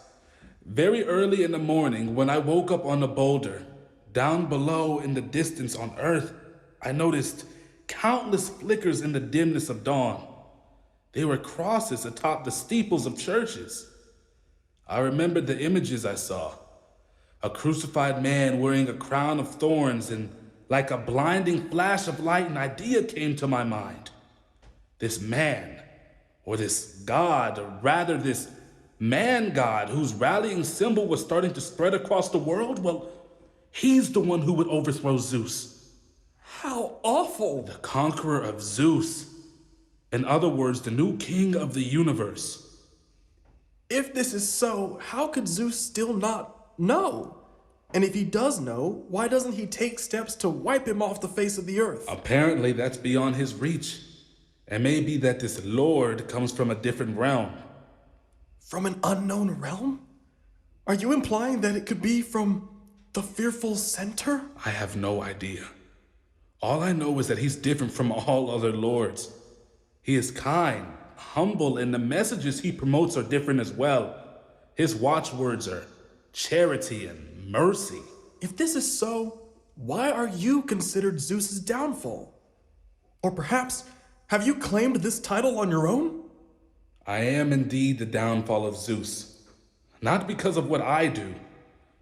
Very early in the morning, when I woke up on the boulder, down below in the distance on Earth, I noticed countless flickers in the dimness of dawn. They were crosses atop the steeples of churches. I remembered the images I saw. A crucified man wearing a crown of thorns, and like a blinding flash of light, an idea came to my mind. This man, or this god, or rather this man-god whose rallying symbol was starting to spread across the world, well, he's the one who would overthrow Zeus. How awful! The conqueror of Zeus. In other words, the new king of the universe. If this is so, how could Zeus still not know? And if he does know, why doesn't he take steps to wipe him off the face of the earth? Apparently, that's beyond his reach. It may be that this Lord comes from a different realm. From an unknown realm? Are you implying that it could be from the fearful center? I have no idea. All I know is that he's different from all other lords. He is kind, humble, and the messages he promotes are different as well. His watchwords are charity and mercy. If this is so, why are you considered Zeus's downfall? Or perhaps, have you claimed this title on your own? I am indeed the downfall of Zeus. Not because of what I do,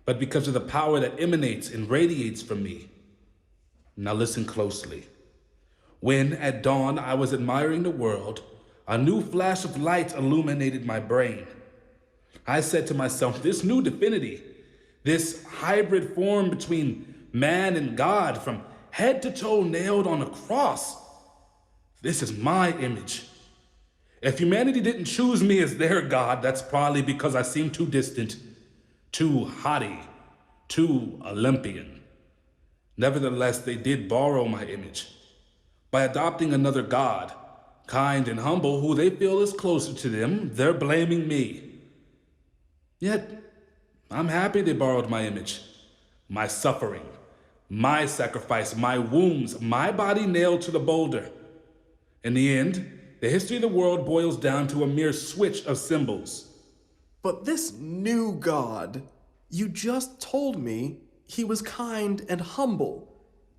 but because of the power that emanates and radiates from me. Now listen closely. When, at dawn, I was admiring the world, a new flash of light illuminated my brain. I said to myself, this new divinity, this hybrid form between man and God, from head to toe nailed on a cross, this is my image. If humanity didn't choose me as their God, that's probably because I seem too distant, too haughty, too Olympian. Nevertheless, they did borrow my image. By adopting another God, kind and humble, who they feel is closer to them, they're blaming me. Yet, I'm happy they borrowed my image, my suffering, my sacrifice, my wounds, my body nailed to the boulder. In the end, the history of the world boils down to a mere switch of symbols. But this new God, you just told me he was kind and humble.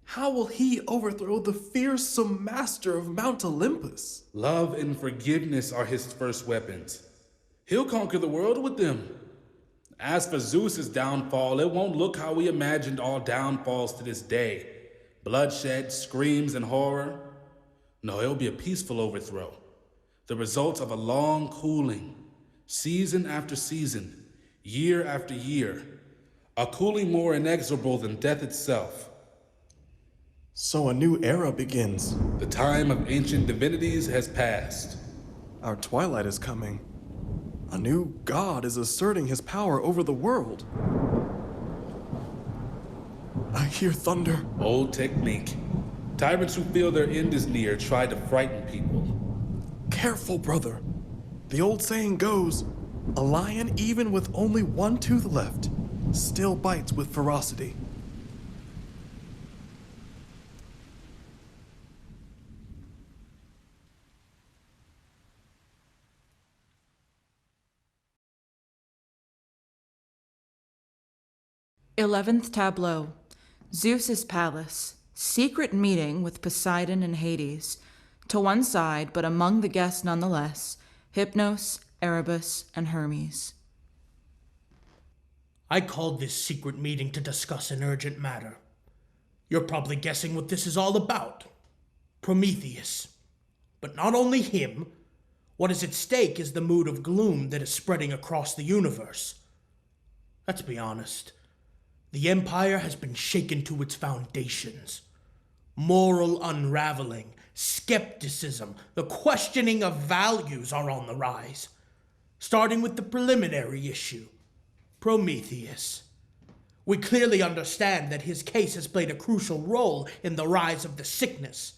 How will he overthrow the fearsome master of Mount Olympus? Love and forgiveness are his first weapons. He'll conquer the world with them. As for Zeus's downfall, it won't look how we imagined all downfalls to this day. Bloodshed, screams, and horror. No, it'll be a peaceful overthrow. The result of a long cooling, season after season, year after year. A cooling more inexorable than death itself. So a new era begins. The time of ancient divinities has passed. Our twilight is coming. A new god is asserting his power over the world. I hear thunder. Old technique. Tyrants who feel their end is near try to frighten people. Careful, brother. The old saying goes, a lion, even with only one tooth left, still bites with ferocity. Eleventh tableau. Zeus's palace. Secret meeting with Poseidon and Hades. To one side, but among the guests nonetheless, Hypnos, Erebus, and Hermes. I called this secret meeting to discuss an urgent matter. You're probably guessing what this is all about. Prometheus. But not only him. What is at stake is the mood of gloom that is spreading across the universe. Let's be honest. The Empire has been shaken to its foundations. Moral unraveling, skepticism, the questioning of values are on the rise. Starting with the preliminary issue, Prometheus. We clearly understand that his case has played a crucial role in the rise of the sickness.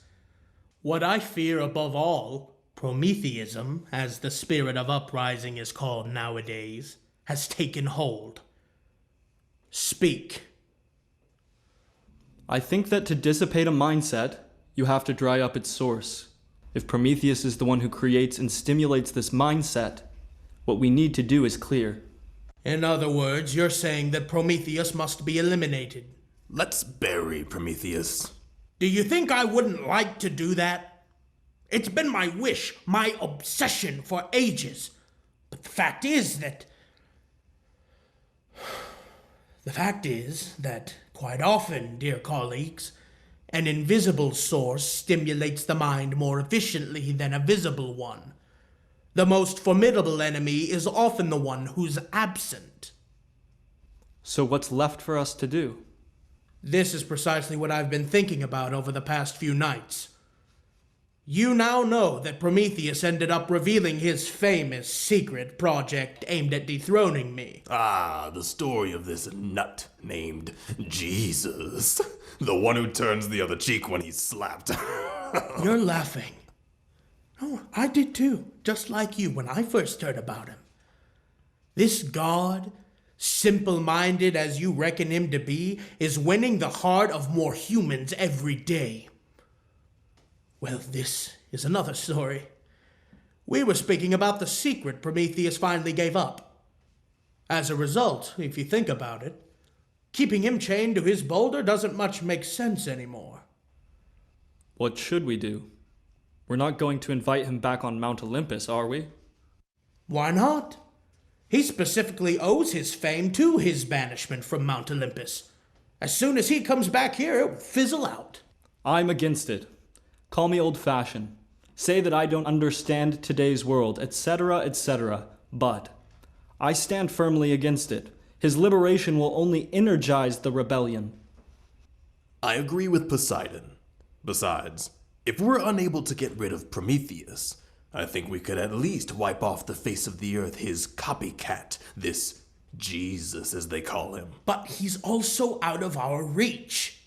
What I fear above all, Prometheism, as the spirit of uprising is called nowadays, has taken hold. Speak. I think that to dissipate a mindset, you have to dry up its source. If Prometheus is the one who creates and stimulates this mindset, what we need to do is clear. In other words, you're saying that Prometheus must be eliminated. Let's bury Prometheus. Do you think I wouldn't like to do that? It's been my wish, my obsession for ages. But the fact is that quite often, dear colleagues, an invisible source stimulates the mind more efficiently than a visible one. The most formidable enemy is often the one who's absent. So what's left for us to do? This is precisely what I've been thinking about over the past few nights. You now know that Prometheus ended up revealing his famous secret project aimed at dethroning me. Ah, the story of this nut named Jesus. The one who turns the other cheek when he's slapped. You're laughing. Oh, I did too, just like you when I first heard about him. This god, simple-minded as you reckon him to be, is winning the heart of more humans every day. Well, this is another story. We were speaking about the secret Prometheus finally gave up. As a result, if you think about it, keeping him chained to his boulder doesn't much make sense anymore. What should we do? We're not going to invite him back on Mount Olympus, are we? Why not? He specifically owes his fame to his banishment from Mount Olympus. As soon as he comes back here, it will fizzle out. I'm against it. Call me old-fashioned. Say that I don't understand today's world, etc., etc. But I stand firmly against it. His liberation will only energize the rebellion. I agree with Poseidon. Besides, if we're unable to get rid of Prometheus, I think we could at least wipe off the face of the earth his copycat, this Jesus as they call him. But he's also out of our reach.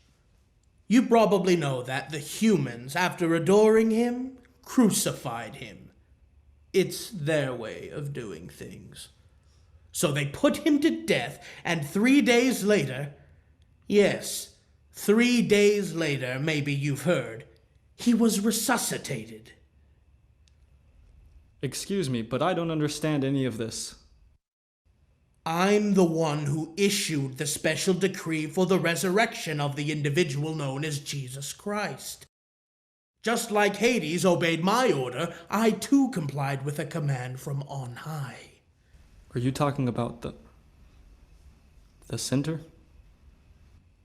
You probably know that the humans, after adoring him, crucified him. It's their way of doing things. So they put him to death, and 3 days later, yes, 3 days later, maybe you've heard, he was resuscitated. Excuse me, but I don't understand any of this. I'm the one who issued the special decree for the resurrection of the individual known as Jesus Christ. Just like Hades obeyed my order, I too complied with a command from on high. Are you talking about the center?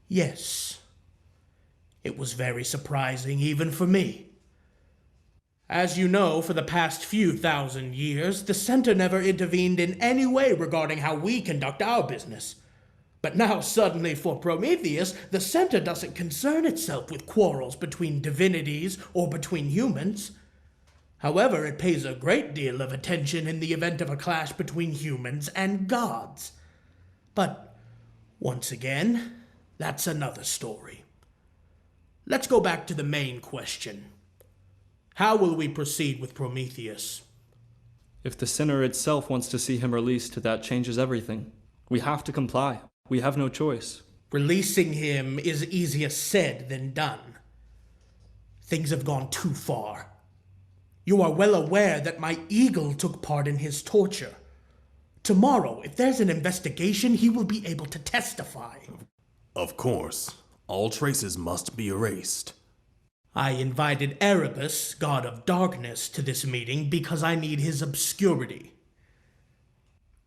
Yes. It was very surprising even for me. As you know, for the past few thousand years, the Center never intervened in any way regarding how we conduct our business. But now suddenly for Prometheus, the Center doesn't concern itself with quarrels between divinities or between humans. However, it pays a great deal of attention in the event of a clash between humans and gods. But, once again, that's another story. Let's go back to the main question. How will we proceed with Prometheus? If the sinner itself wants to see him released, that changes everything. We have to comply. We have no choice. Releasing him is easier said than done. Things have gone too far. You are well aware that my eagle took part in his torture. Tomorrow, if there's an investigation, he will be able to testify. Of course. All traces must be erased. I invited Erebus, god of darkness, to this meeting because I need his obscurity.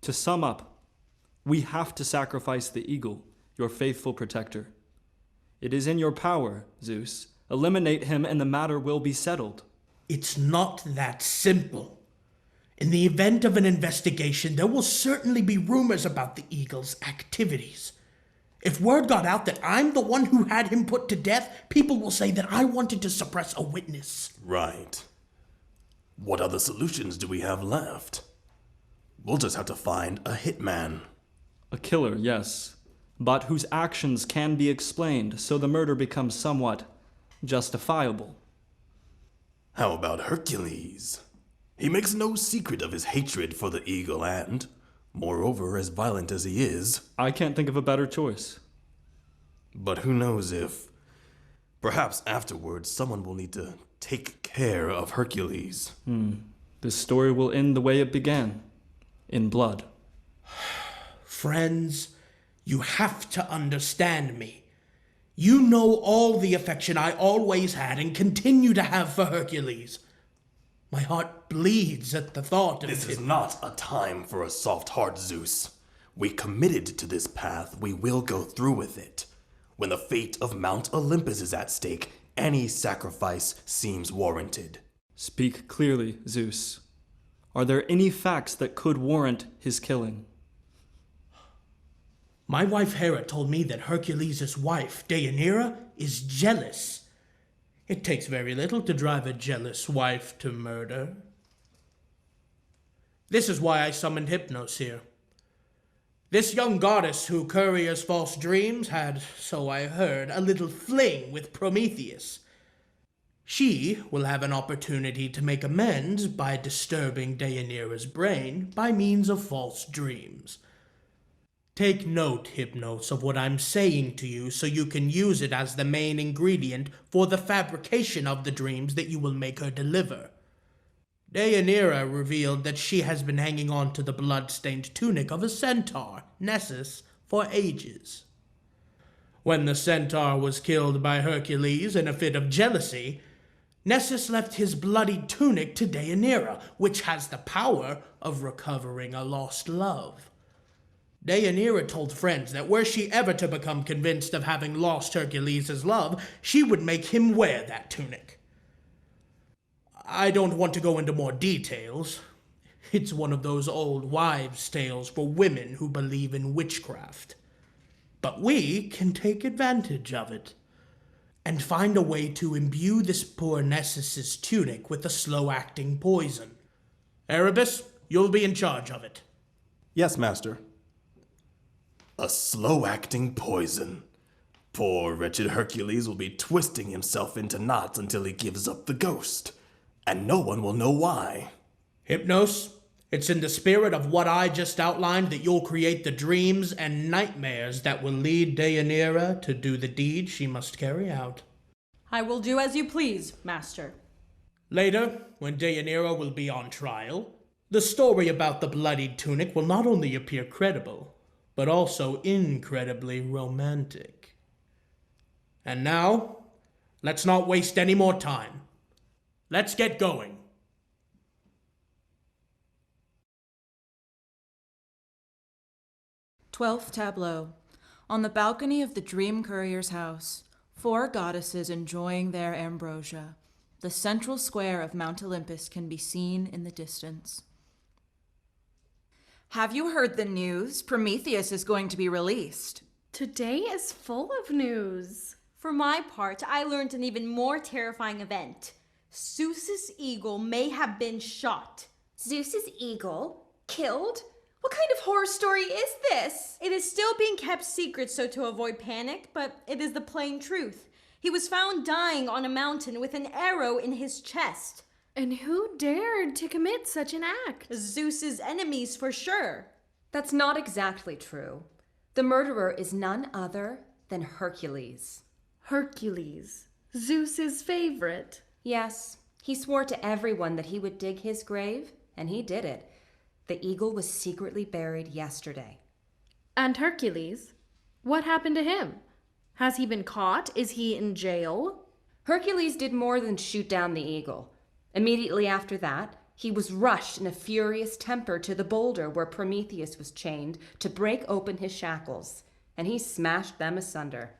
To sum up, we have to sacrifice the eagle, your faithful protector. It is in your power, Zeus. Eliminate him and the matter will be settled. It's not that simple. In the event of an investigation, there will certainly be rumors about the eagle's activities. If word got out that I'm the one who had him put to death, people will say that I wanted to suppress a witness. Right. What other solutions do we have left? We'll just have to find a hitman. A killer, yes, but whose actions can be explained, so the murder becomes somewhat justifiable. How about Hercules? He makes no secret of his hatred for the eagle and, moreover, as violent as he is. I can't think of a better choice. But who knows if, perhaps afterwards, someone will need to take care of Hercules. This story will end the way it began, in blood. Friends, you have to understand me. You know all the affection I always had and continue to have for Hercules. My heart bleeds at the thought of This it. is not a time for a soft heart, Zeus. We committed to this path, we will go through with it. When the fate of Mount Olympus is at stake, any sacrifice seems warranted. Speak clearly, Zeus. Are there any facts that could warrant his killing? My wife Hera told me that Hercules' wife, Deianira, is jealous. It takes very little to drive a jealous wife to murder. This is why I summoned Hypnos here. This young goddess who couriers false dreams had, so I heard, a little fling with Prometheus. She will have an opportunity to make amends by disturbing Deianira's brain by means of false dreams. Take note, Hypnos, of what I'm saying to you so you can use it as the main ingredient for the fabrication of the dreams that you will make her deliver. Deianira revealed that she has been hanging on to the blood-stained tunic of a centaur, Nessus, for ages. When the centaur was killed by Hercules in a fit of jealousy, Nessus left his bloody tunic to Deianira, which has the power of recovering a lost love. Deianira told friends that were she ever to become convinced of having lost Hercules' love, she would make him wear that tunic. I don't want to go into more details. It's one of those old wives' tales for women who believe in witchcraft. But we can take advantage of it and find a way to imbue this poor Nessus' tunic with a slow-acting poison. Erebus, you'll be in charge of it. Yes, Master. A slow-acting poison. Poor wretched Hercules will be twisting himself into knots until he gives up the ghost, and no one will know why. Hypnos, it's in the spirit of what I just outlined that you'll create the dreams and nightmares that will lead Deianira to do the deed she must carry out. I will do as you please, Master. Later, when Deianira will be on trial, the story about the bloodied tunic will not only appear credible, but also incredibly romantic. And now, let's not waste any more time. Let's get going. Twelfth tableau. On the balcony of the Dream Courier's house, 4 goddesses enjoying their ambrosia. The central square of Mount Olympus can be seen in the distance. Have you heard the news? Prometheus is going to be released. Today is full of news. For my part, I learned an even more terrifying event. Zeus's eagle may have been shot. Zeus's eagle? Killed? What kind of horror story is this? It is still being kept secret so to avoid panic, but it is the plain truth. He was found dying on a mountain with an arrow in his chest. And who dared to commit such an act? Zeus's enemies, for sure. That's not exactly true. The murderer is none other than Hercules. Hercules, Zeus's favorite. Yes, he swore to everyone that he would dig his grave, and he did it. The eagle was secretly buried yesterday. And Hercules? What happened to him? Has he been caught? Is he in jail? Hercules did more than shoot down the eagle. Immediately after that, he was rushed in a furious temper to the boulder where Prometheus was chained to break open his shackles, and he smashed them asunder.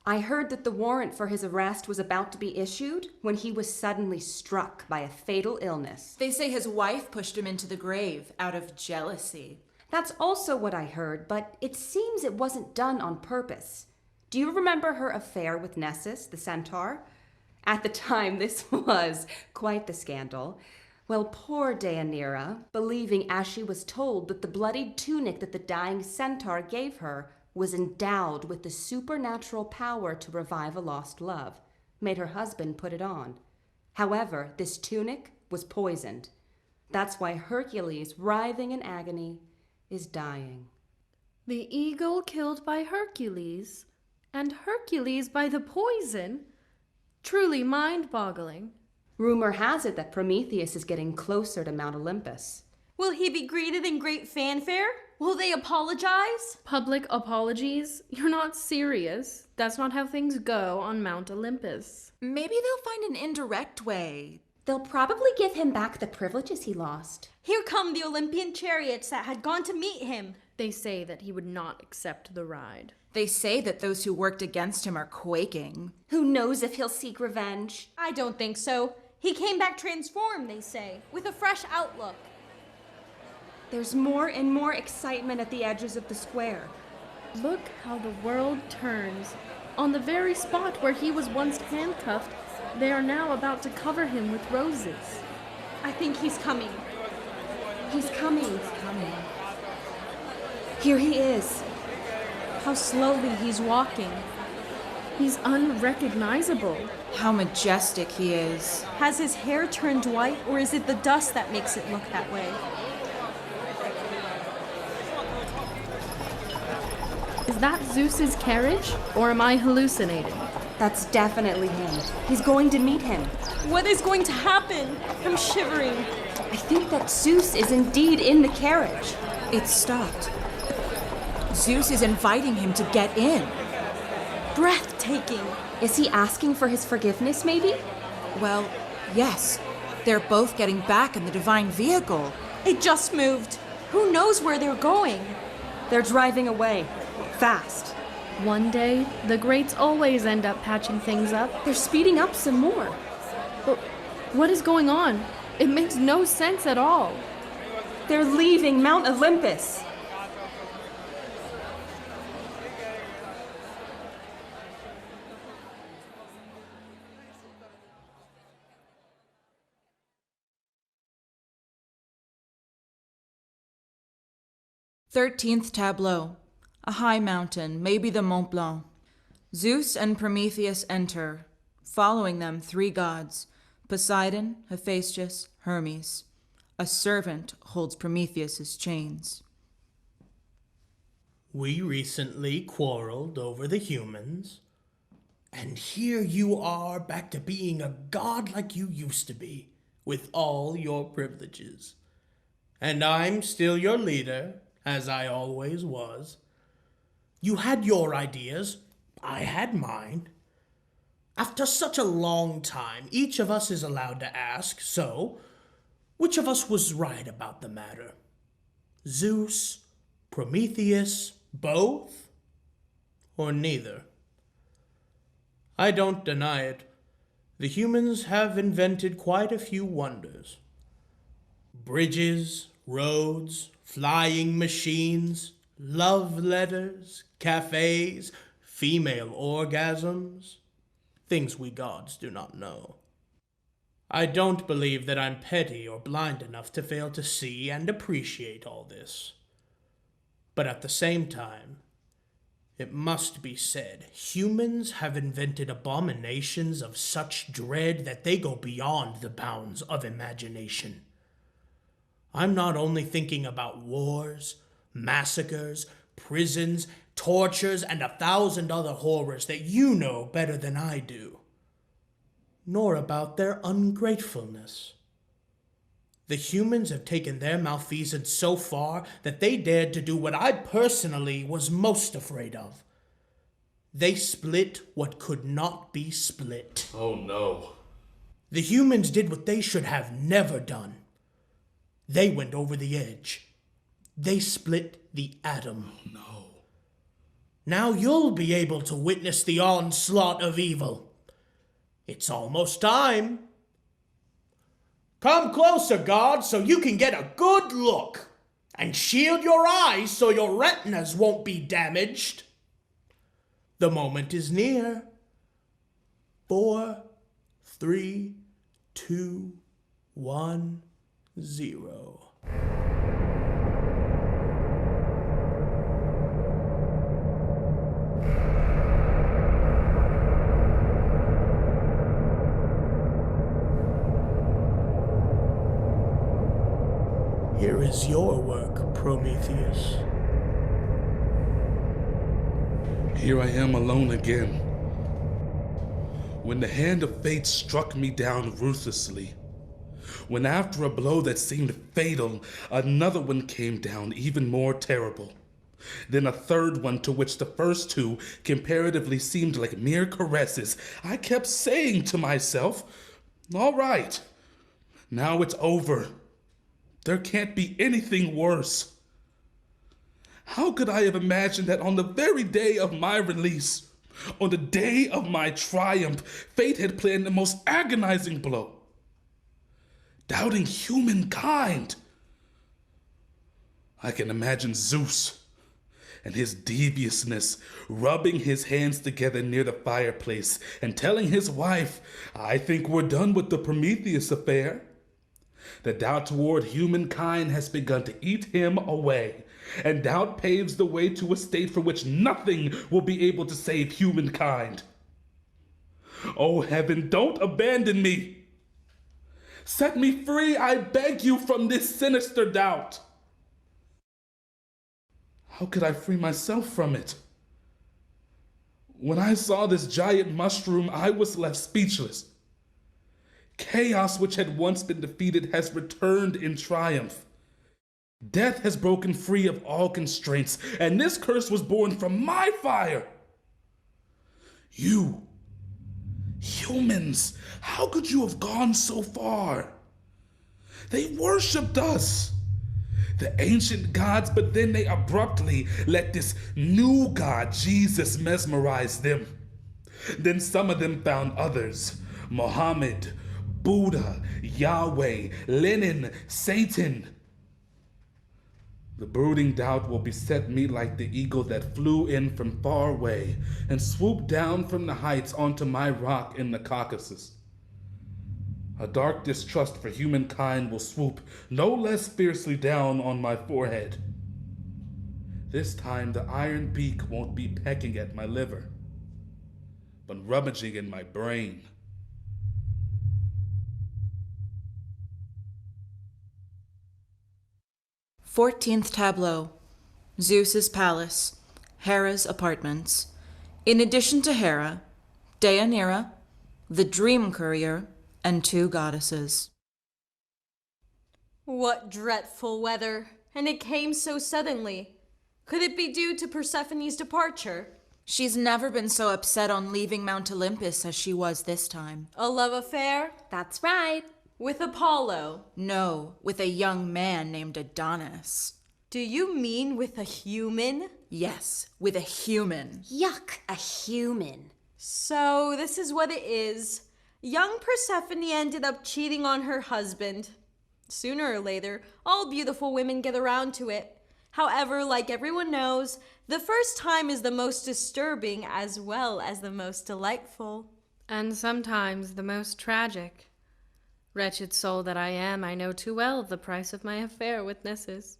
I heard that the warrant for his arrest was about to be issued when he was suddenly struck by a fatal illness. They say his wife pushed him into the grave out of jealousy. That's also what I heard, but it seems it wasn't done on purpose. Do you remember her affair with Nessus, the centaur? At the time, this was quite the scandal. Well, poor Deianira, believing as she was told that the bloodied tunic that the dying centaur gave her was endowed with the supernatural power to revive a lost love, made her husband put it on. However, this tunic was poisoned. That's why Hercules, writhing in agony, is dying. The eagle killed by Hercules, and Hercules by the poison? Truly mind-boggling. Rumor has it that Prometheus is getting closer to Mount Olympus. Will he be greeted in great fanfare? Will they apologize? Public apologies? You're not serious. That's not how things go on Mount Olympus. Maybe they'll find an indirect way. They'll probably give him back the privileges he lost. Here come the Olympian chariots that had gone to meet him. They say that he would not accept the ride. They say that those who worked against him are quaking. Who knows if he'll seek revenge? I don't think so. He came back transformed, they say, with a fresh outlook. There's more and more excitement at the edges of the square. Look how the world turns. On the very spot where he was once handcuffed, they are now about to cover him with roses. I think he's coming. He's coming. He's coming. Here he is. How slowly he's walking. He's unrecognizable. How majestic he is. Has his hair turned white, or is it the dust that makes it look that way? Is that Zeus's carriage, or am I hallucinating? That's definitely him. He's going to meet him. What is going to happen? I'm shivering. I think that Zeus is indeed in the carriage. It stopped. Zeus is inviting him to get in. Breathtaking. Is he asking for his forgiveness, maybe? Well, yes. They're both getting back in the divine vehicle. It just moved. Who knows where they're going? They're driving away. Fast. One day, the greats always end up patching things up. They're speeding up some more. But what is going on? It makes no sense at all. They're leaving Mount Olympus. Thirteenth tableau. A high mountain, maybe the Mont Blanc. Zeus and Prometheus enter. Following them, three gods: Poseidon, Hephaestus, Hermes. A servant holds Prometheus's chains. We recently quarreled over the humans, and here you are back to being a god like you used to be, with all your privileges. And I'm still your leader, as I always was. You had your ideas, I had mine. After such a long time, each of us is allowed to ask, so, which of us was right about the matter? Zeus, Prometheus, both, or neither? I don't deny it. The humans have invented quite a few wonders. Bridges, roads, flying machines, love letters, cafes, female orgasms, things we gods do not know. I don't believe that I'm petty or blind enough to fail to see and appreciate all this. But at the same time, it must be said, humans have invented abominations of such dread that they go beyond the bounds of imagination. I'm not only thinking about wars, massacres, prisons, tortures, and 1,000 other horrors that you know better than I do, nor about their ungratefulness. The humans have taken their malfeasance so far that they dared to do what I personally was most afraid of. They split what could not be split. Oh no. The humans did what they should have never done. They went over the edge. They split the atom. Oh no. Now you'll be able to witness the onslaught of evil. It's almost time. Come closer, God, so you can get a good look. And shield your eyes so your retinas won't be damaged. The moment is near. 4, 3, 2, 1, 0. Here is your work, Prometheus. Here I am alone again. When the hand of fate struck me down ruthlessly, when after a blow that seemed fatal, another one came down even more terrible, then a third one to which the first two comparatively seemed like mere caresses, I kept saying to myself, all right, now it's over. There can't be anything worse. How could I have imagined that on the very day of my release, on the day of my triumph, fate had planned the most agonizing blow? Doubting humankind. I can imagine Zeus, and his deviousness, rubbing his hands together near the fireplace and telling his wife, "I think we're done with the Prometheus affair." The doubt toward humankind has begun to eat him away, and doubt paves the way to a state from which nothing will be able to save humankind. Oh heaven, don't abandon me. Set me free, I beg you, from this sinister doubt. How could I free myself from it? When I saw this giant mushroom, I was left speechless. Chaos, which had once been defeated, has returned in triumph. Death has broken free of all constraints, and this curse was born from my fire. You, humans, how could you have gone so far? They worshipped us, the ancient gods, but then they abruptly let this new god, Jesus, mesmerize them. Then some of them found others, Mohammed, Buddha, Yahweh, Lenin, Satan. The brooding doubt will beset me like the eagle that flew in from far away and swooped down from the heights onto my rock in the Caucasus. A dark distrust for humankind will swoop no less fiercely down on my forehead. This time the iron beak won't be pecking at my liver, but rummaging in my brain. 14th tableau. Zeus's palace. Hera's apartments. In addition to Hera, Deianira, the dream courier, and 2 goddesses. What dreadful weather, and it came so suddenly. Could it be due to Persephone's departure? She's never been so upset on leaving Mount Olympus as she was this time. A love affair? That's right. With Apollo? No, with a young man named Adonis. Do you mean with a human? Yes, with a human. Yuck, a human. So this is what it is. Young Persephone ended up cheating on her husband. Sooner or later, all beautiful women get around to it. However, like everyone knows, the first time is the most disturbing as well as the most delightful. And sometimes the most tragic. Wretched soul that I am, I know too well the price of my affair with Nessus.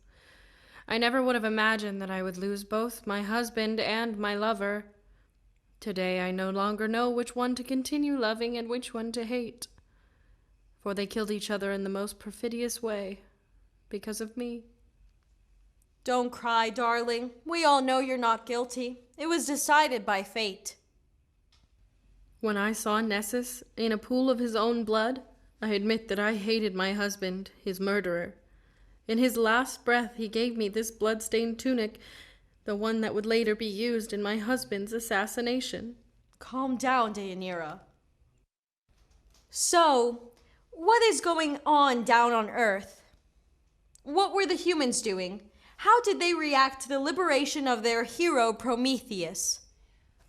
I never would have imagined that I would lose both my husband and my lover. Today I no longer know which one to continue loving and which one to hate. For they killed each other in the most perfidious way, because of me. Don't cry, darling. We all know you're not guilty. It was decided by fate. When I saw Nessus in a pool of his own blood, I admit that I hated my husband, his murderer. In his last breath, he gave me this blood-stained tunic, the one that would later be used in my husband's assassination. Calm down, Deianira. So, what is going on down on Earth? What were the humans doing? How did they react to the liberation of their hero Prometheus?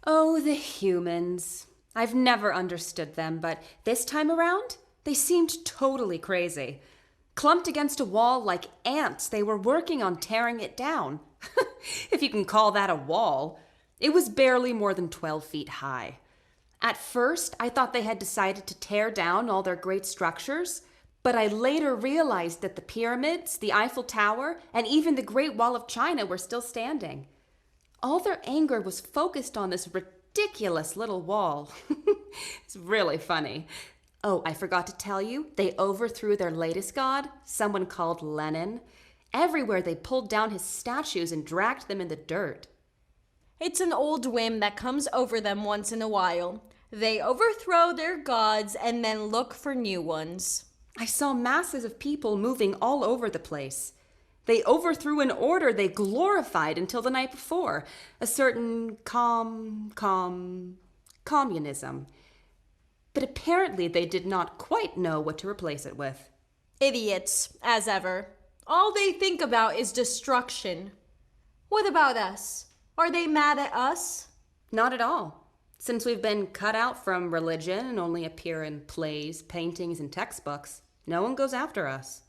Oh, the humans. I've never understood them, but this time around, they seemed totally crazy. Clumped against a wall like ants, they were working on tearing it down. If you can call that a wall. It was barely more than 12 feet high. At first, I thought they had decided to tear down all their great structures, but I later realized that the pyramids, the Eiffel Tower, and even the Great Wall of China were still standing. All their anger was focused on this ridiculous little wall. It's really funny. Oh, I forgot to tell you, they overthrew their latest god, someone called Lenin. Everywhere they pulled down his statues and dragged them in the dirt. It's an old whim that comes over them once in a while. They overthrow their gods and then look for new ones. I saw masses of people moving all over the place. They overthrew an order they glorified until the night before, a certain communism. But apparently they did not quite know what to replace it with. Idiots, as ever. All they think about is destruction. What about us? Are they mad at us? Not at all. Since we've been cut out from religion and only appear in plays, paintings, and textbooks, no one goes after us.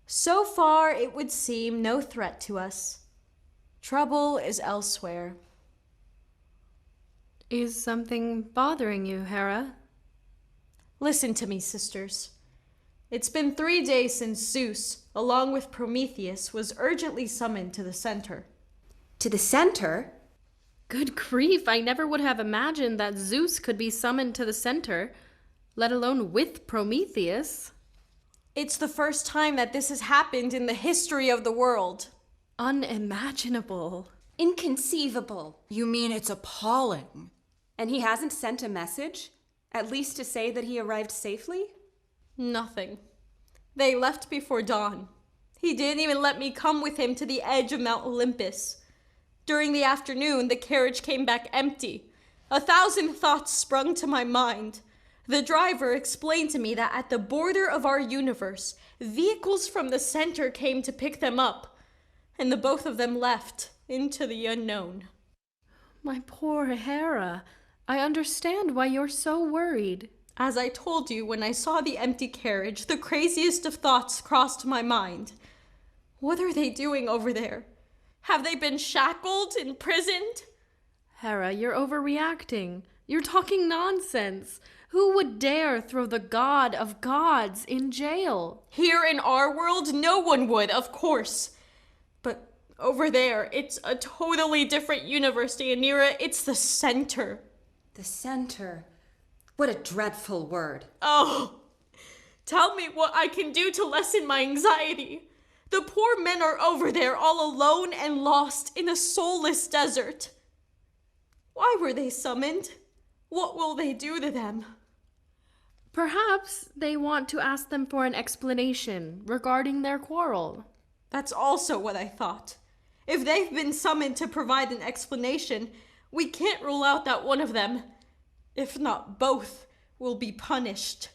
So far, it would seem no threat to us. Trouble is elsewhere. Is something bothering you, Hera? Listen to me, sisters. It's been 3 days since Zeus, along with Prometheus, was urgently summoned to the center. To the center? Good grief, I never would have imagined that Zeus could be summoned to the center, let alone with Prometheus. It's the first time that this has happened in the history of the world. Unimaginable. Inconceivable. You mean it's appalling? And he hasn't sent a message? At least to say that he arrived safely? Nothing. They left before dawn. He didn't even let me come with him to the edge of Mount Olympus. During the afternoon, the carriage came back empty. 1,000 thoughts sprung to my mind. The driver explained to me that at the border of our universe, vehicles from the center came to pick them up, and the both of them left into the unknown. My poor Hera, I understand why you're so worried. As I told you, when I saw the empty carriage, the craziest of thoughts crossed my mind. What are they doing over there? Have they been shackled, imprisoned? Hera, you're overreacting. You're talking nonsense. Who would dare throw the god of gods in jail? Here in our world, no one would, of course. But over there, it's a totally different universe, Deianira. It's the center. The center. What a dreadful word. Oh, tell me what I can do to lessen my anxiety. The poor men are over there all alone and lost in a soulless desert. Why were they summoned? What will they do to them? Perhaps they want to ask them for an explanation regarding their quarrel. That's also what I thought. If they've been summoned to provide an explanation, we can't rule out that one of them, if not both, will be punished.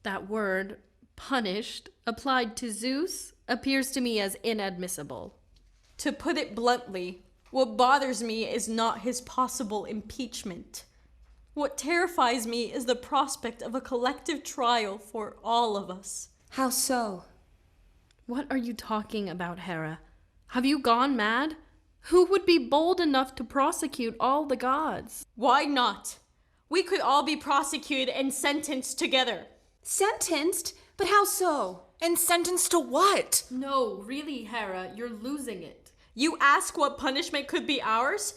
That word, punished, applied to Zeus, appears to me as inadmissible. To put it bluntly, what bothers me is not his possible impeachment. What terrifies me is the prospect of a collective trial for all of us. How so? What are you talking about, Hera? Have you gone mad? Who would be bold enough to prosecute all the gods? Why not? We could all be prosecuted and sentenced together. Sentenced? But how so? And sentenced to what? No, really, Hera, you're losing it. You ask what punishment could be ours?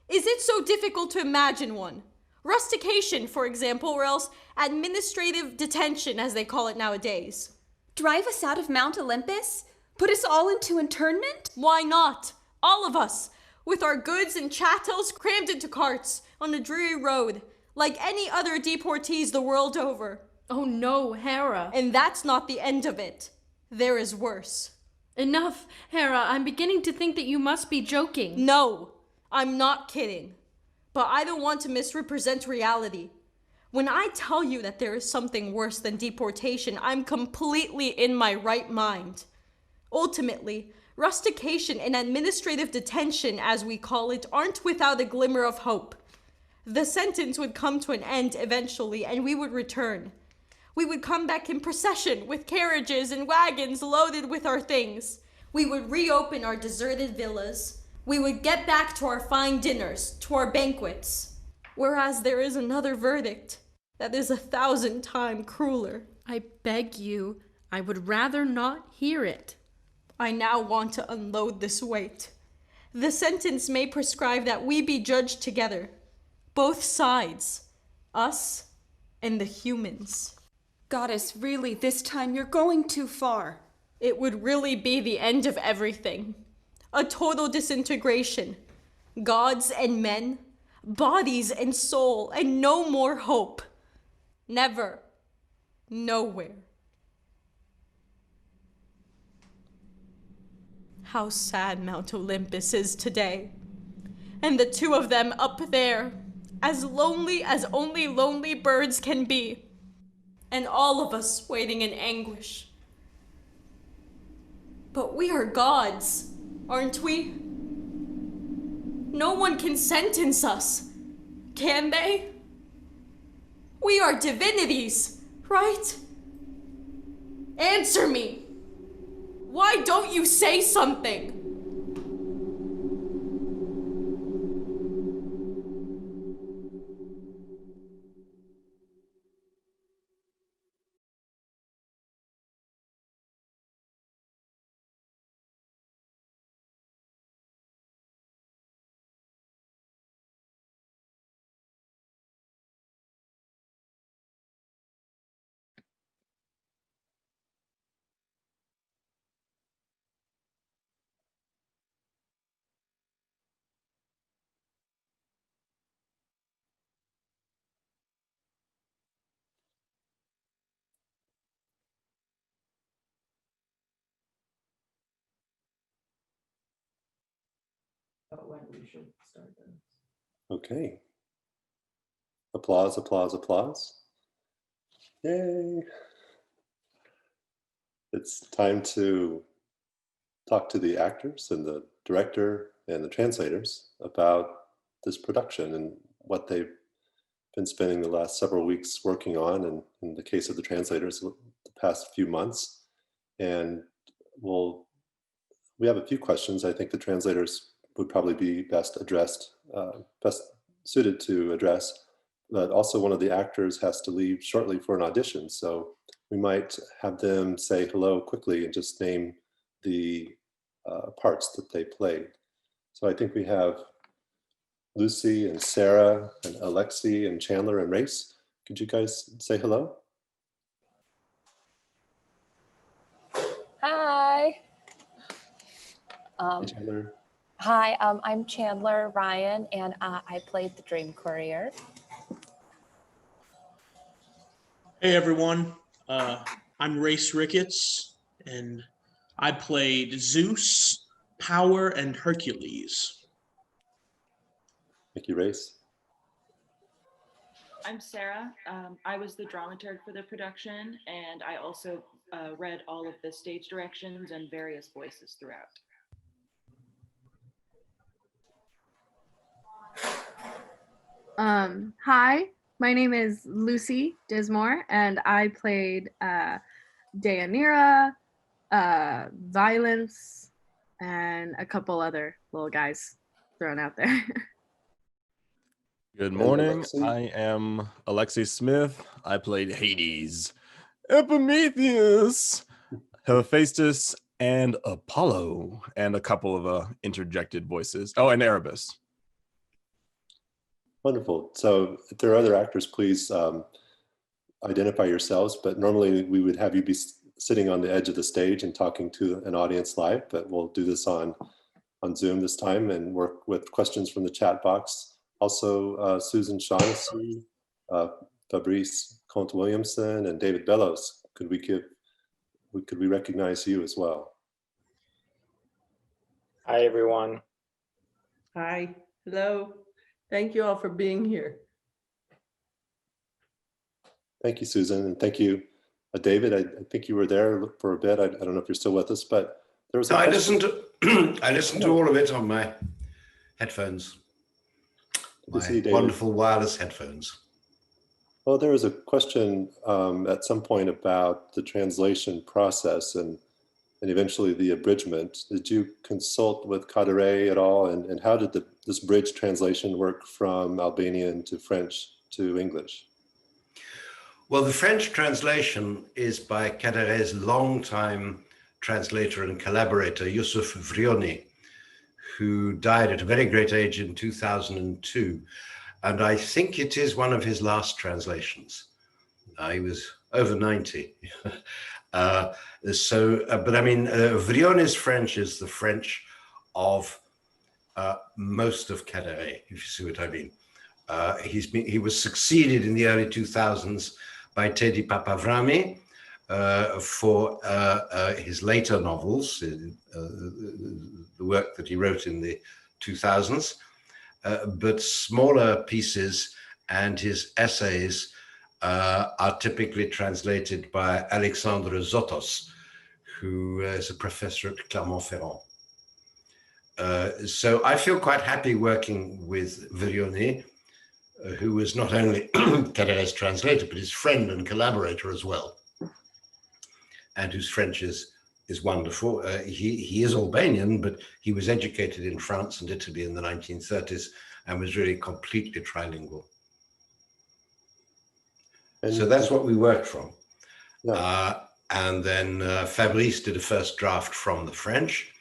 Is it so difficult to imagine one? Rustication, for example, or else administrative detention, as they call it nowadays. Drive us out of Mount Olympus? Put us all into internment? Why not? All of us, with our goods and chattels crammed into carts on a dreary road, like any other deportees the world over. Oh no, Hera. And that's not the end of it. There is worse. Enough, Hera. I'm beginning to think that you must be joking. No, I'm not kidding. But I don't want to misrepresent reality. When I tell you that there is something worse than deportation, I'm completely in my right mind. Ultimately, rustication and administrative detention, as we call it, aren't without a glimmer of hope. The sentence would come to an end eventually, and we would return. We would come back in procession with carriages and wagons loaded with our things. We would reopen our deserted villas. We would get back to our fine dinners, to our banquets. Whereas there is another verdict that is 1,000 times crueler. I beg you, I would rather not hear it. I now want to unload this weight. The sentence may prescribe that we be judged together. Both sides. Us and the humans. Goddess, really, this time you're going too far. It would really be the end of everything. A total disintegration. Gods and men, bodies and soul, and no more hope. Never. Nowhere. How sad Mount Olympus is today. And the two of them up there, as lonely as only lonely birds can be. And all of us waiting in anguish. But we are gods, aren't we? No one can sentence us, can they? We are divinities, right? Answer me. Why don't you say something? we should start this. Okay. Applause, applause, applause. Yay. It's time to talk to the actors and the director and the translators about this production and what they've been spending the last several weeks working on, and in the case of the translators, the past few months. And we have a few questions I think the translators would probably be best suited to address, but also one of the actors has to leave shortly for an audition. So we might have them say hello quickly and just name the parts that they played. So I think we have Lucy and Sarah and Alexi and Chandler and Race. Could you guys say hello? Hi. Hey, Chandler. Hi, I'm Chandler Ryan, and I played the Dream Courier. Hey everyone, I'm Race Ricketts, and I played Zeus, Power, and Hercules. Thank you, Race. I'm Sarah. I was the dramaturg for the production, and I also read all of the stage directions and various voices throughout. Hi, my name is Lucy Dismore, and I played Deianira, Violence, and a couple other little guys thrown out there. Good morning. I am Alexi Smith. I played Hades, Epimetheus, Hephaestus, and Apollo, and a couple of interjected voices. Oh, and Erebus. Wonderful. So if there are other actors, please identify yourselves, but normally we would have you be sitting on the edge of the stage and talking to an audience live, but we'll do this on Zoom this time and work with questions from the chat box. Also, Susan Shaughnessy, Fabrice Conte-Williamson, and David Bellos. Could we recognize you as well? Hi, everyone. Hi. Hello. Thank you all for being here. Thank you, Susan, and thank you, David. I think you were there for a bit. I don't know if you're still with us, but there was. I listened to all of it on my headphones. My wonderful wireless headphones. Well, there was a question at some point about the translation process and eventually the abridgment. Did you consult with Kadare at all? And how did this bridge translation work from Albanian to French to English? Well, the French translation is by Kadare's longtime translator and collaborator, Yusuf Vrioni, who died at a very great age in 2002. And I think it is one of his last translations. He was over 90. But I mean, Vrioni's French is the French of most of Kadare, if you see what I mean. He was succeeded in the early 2000s by Teddy Papavrami for his later novels, the work that he wrote in the 2000s, but smaller pieces and his essays are typically translated by Alexandre Zotos, who is a professor at Clermont-Ferrand. So I feel quite happy working with Vrioni, who was not only Kadare's translator, but his friend and collaborator as well, and whose French is wonderful. He is Albanian, but he was educated in France and Italy in the 1930s and was really completely trilingual. So that's what we worked from. Yeah. And then Fabrice did a first draft from the French,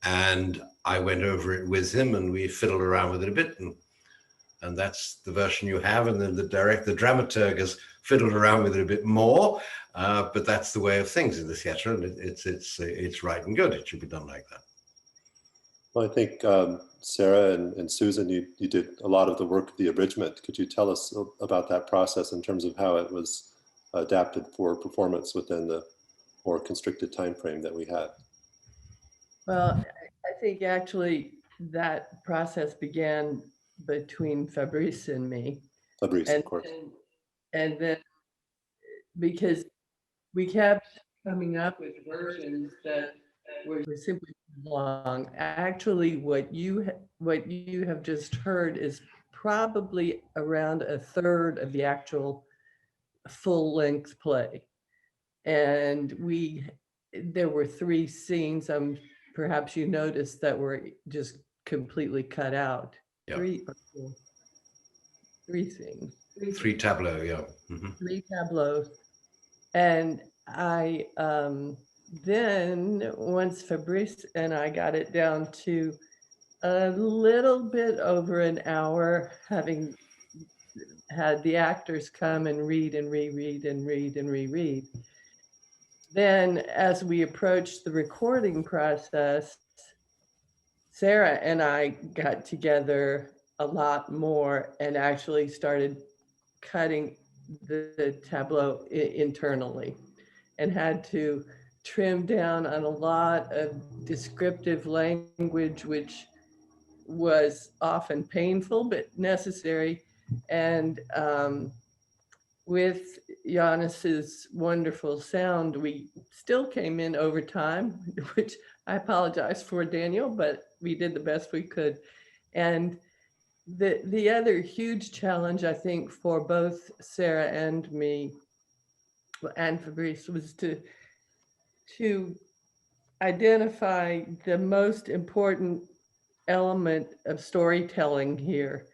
and I went over it with him and we fiddled around with it a bit, and that's the version you have. And then the dramaturg has fiddled around with it a bit more, but that's the way of things in the theater, and it's right and good. It should be done like that. Well, I think Sarah and Susan, you did a lot of the work of the abridgment. Could you tell us about that process in terms of how it was adapted for performance within the more constricted time frame that we had? Well, I think actually that process began between Fabrice and me. Fabrice, and of course. and then because we kept coming up with versions that were simply too long. Actually, what you have just heard is probably around a third of the actual full-length play. And there were 3 scenes, perhaps you noticed, that were just completely cut out. Yeah. 3 or 4. 3 scenes. 3 tableaux, yeah. 3 tableaus. And I then, once Fabrice and I got it down to a little bit over an hour, having had the actors come and read and reread and read and reread, then as we approached the recording process, Sarah and I got together a lot more and actually started cutting the tableau internally, and had to trim down on a lot of descriptive language, which was often painful but necessary. And with Giannis's wonderful sound, we still came in over time, which I apologize for, Daniel, but we did the best we could. And the other huge challenge, I think, for both Sarah and me and Fabrice was to identify the most important element of storytelling here,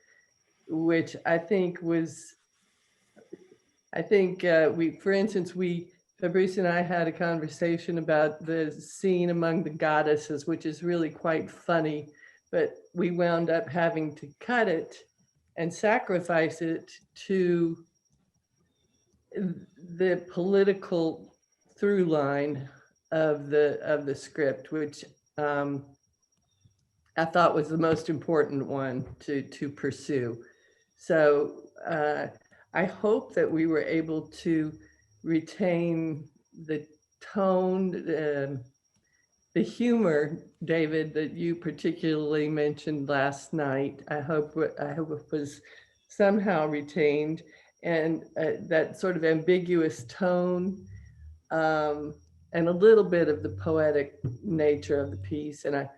which I think was, for instance, Fabrice and I had a conversation about the scene among the goddesses, which is really quite funny, but we wound up having to cut it and sacrifice it to the political through line of the script, which I thought was the most important one to pursue. So I hope that we were able to retain the tone, the humor, David, that you particularly mentioned last night. I hope it was somehow retained, and that sort of ambiguous tone, and a little bit of the poetic nature of the piece. And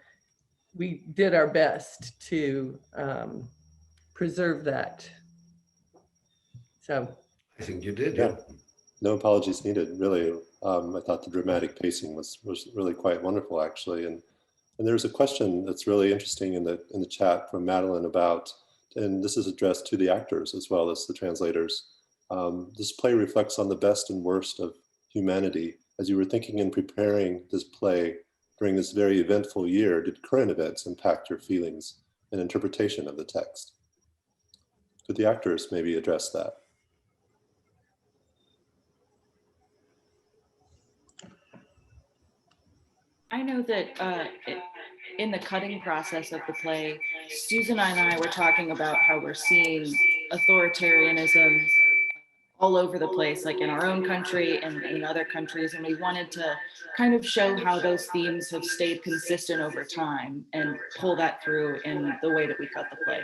we did our best to preserve that. So I think you did. Yeah. No apologies needed, really. I thought the dramatic pacing was really quite wonderful, actually. And there's a question that's really interesting in the chat from Madeline about, and this is addressed to the actors as well as the translators. This play reflects on the best and worst of humanity. As you were thinking and preparing this play during this very eventful year, did current events impact your feelings and interpretation of the text? Could the actors maybe address that? I know that in the cutting process of the play, Susan and I were talking about how we're seeing authoritarianism all over the place, like in our own country and in other countries. And we wanted to kind of show how those themes have stayed consistent over time and pull that through in the way that we cut the play.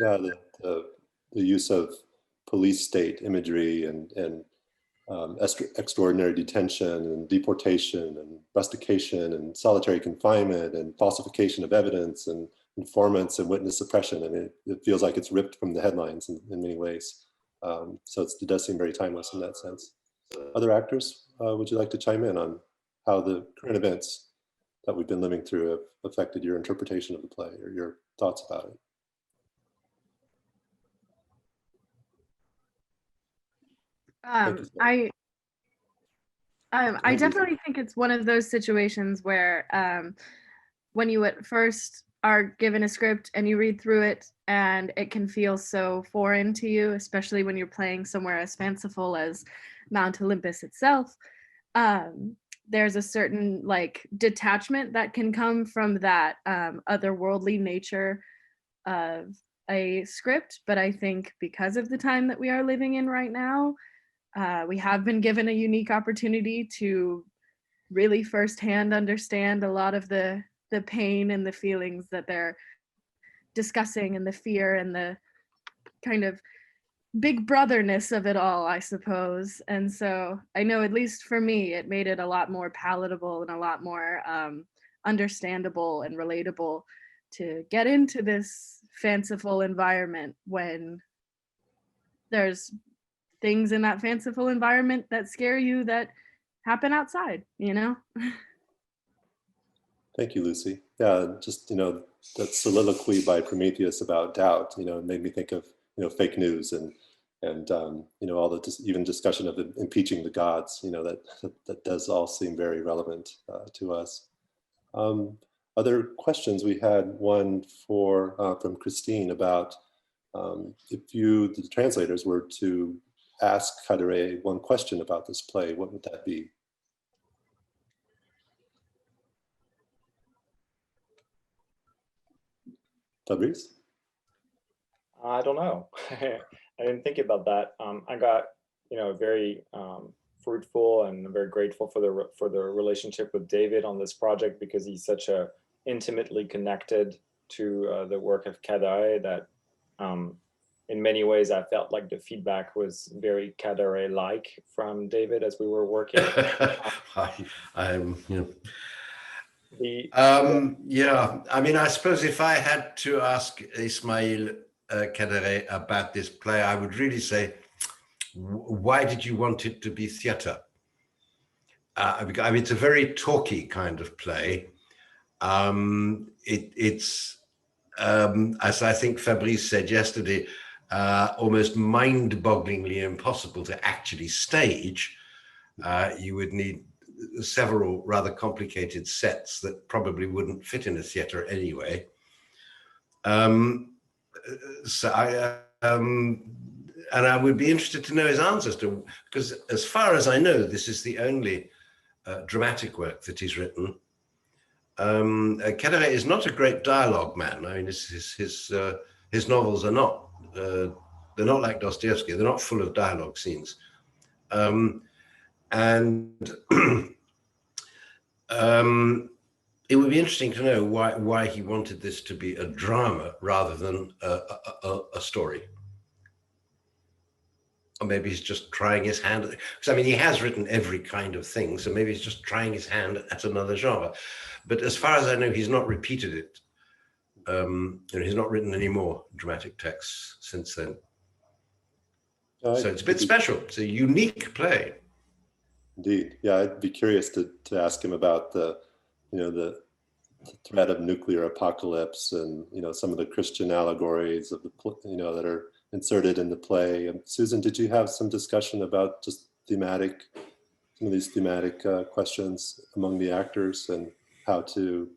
Yeah, the use of police state imagery and extraordinary detention and deportation and rustication and solitary confinement and falsification of evidence and informants and witness suppression. I mean, it feels like it's ripped from the headlines in many ways. So it does seem very timeless in that sense. Other actors, would you like to chime in on how the current events that we've been living through have affected your interpretation of the play or your thoughts about it? I definitely think it's one of those situations where when you at first are given a script and you read through it and it can feel so foreign to you, especially when you're playing somewhere as fanciful as Mount Olympus itself. There's a certain like detachment that can come from that otherworldly nature of a script. But I think because of the time that we are living in right now, we have been given a unique opportunity to really firsthand understand a lot of the the pain and the feelings that they're discussing, and the fear and the kind of big brotherness of it all, I suppose. And so I know, at least for me, it made it a lot more palatable and a lot more understandable and relatable to get into this fanciful environment when there's things in that fanciful environment that scare you that happen outside, you know? Thank you, Lucy. Yeah, just, that soliloquy by Prometheus about doubt, made me think of, fake news and all the even discussion of impeaching the gods, that does all seem very relevant to us. Other questions? We had one from Christine about if you, the translators, were to ask Kadare one question about this play, what would that be? Fabrice? I don't know. I didn't think about that. I got, very fruitful and very grateful for the relationship with David on this project, because he's such a intimately connected to the work of Kadare that in many ways I felt like the feedback was very Kadare-like from David as we were working. Yeah, I mean, I suppose if I had to ask Ismail Kadare about this play, I would really say, why did you want it to be theater? I mean, it's a very talky kind of play. It's, as I think Fabrice said yesterday, almost mind-bogglingly impossible to actually stage. You would need several rather complicated sets that probably wouldn't fit in a theater anyway. And I would be interested to know his answers to, because as far as I know, this is the only dramatic work that he's written. Kadare is not a great dialogue man. I mean, his novels are not, they're not like Dostoevsky, they're not full of dialogue scenes. It would be interesting to know why he wanted this to be a drama rather than a story. Or maybe he's just trying his hand at it. Because I mean, he has written every kind of thing, so maybe he's just trying his hand at another genre. But as far as I know, he's not repeated it. He's not written any more dramatic texts since then. So it's a bit special. It's a unique play. Indeed, yeah. I'd be curious to ask him about the threat of nuclear apocalypse and some of the Christian allegories of the that are inserted in the play. And Susan, did you have some discussion about just some of these thematic questions among the actors and how to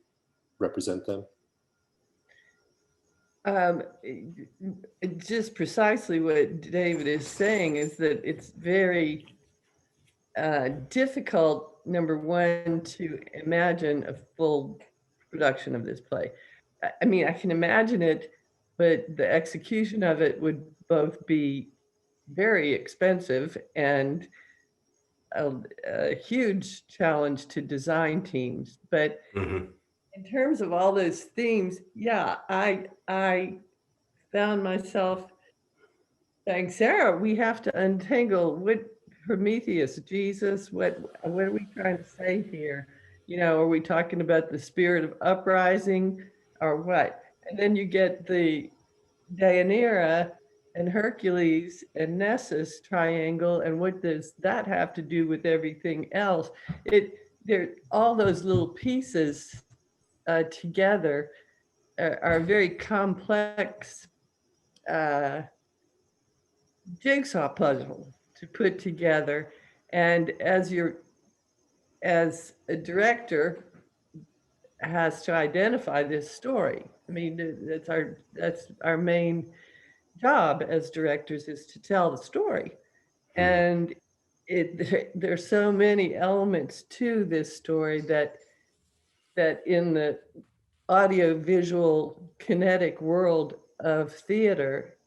represent them? Just precisely what David is saying is that it's very difficult, number one, to imagine a full production of this play. I mean, I can imagine it, but the execution of it would both be very expensive and a huge challenge to design teams. But in terms of all those themes, yeah, I found myself saying, Sarah, we have to untangle what Prometheus, Jesus, what are we trying to say here? Are we talking about the spirit of uprising or what? And then you get the Deianira and Hercules and Nessus triangle, and what does that have to do with everything else? All those little pieces together are a very complex jigsaw puzzle to put together. And as a director has to identify this story. I mean, that's our main job as directors, is to tell the story. And there's so many elements to this story that in the audio-visual kinetic world of theater,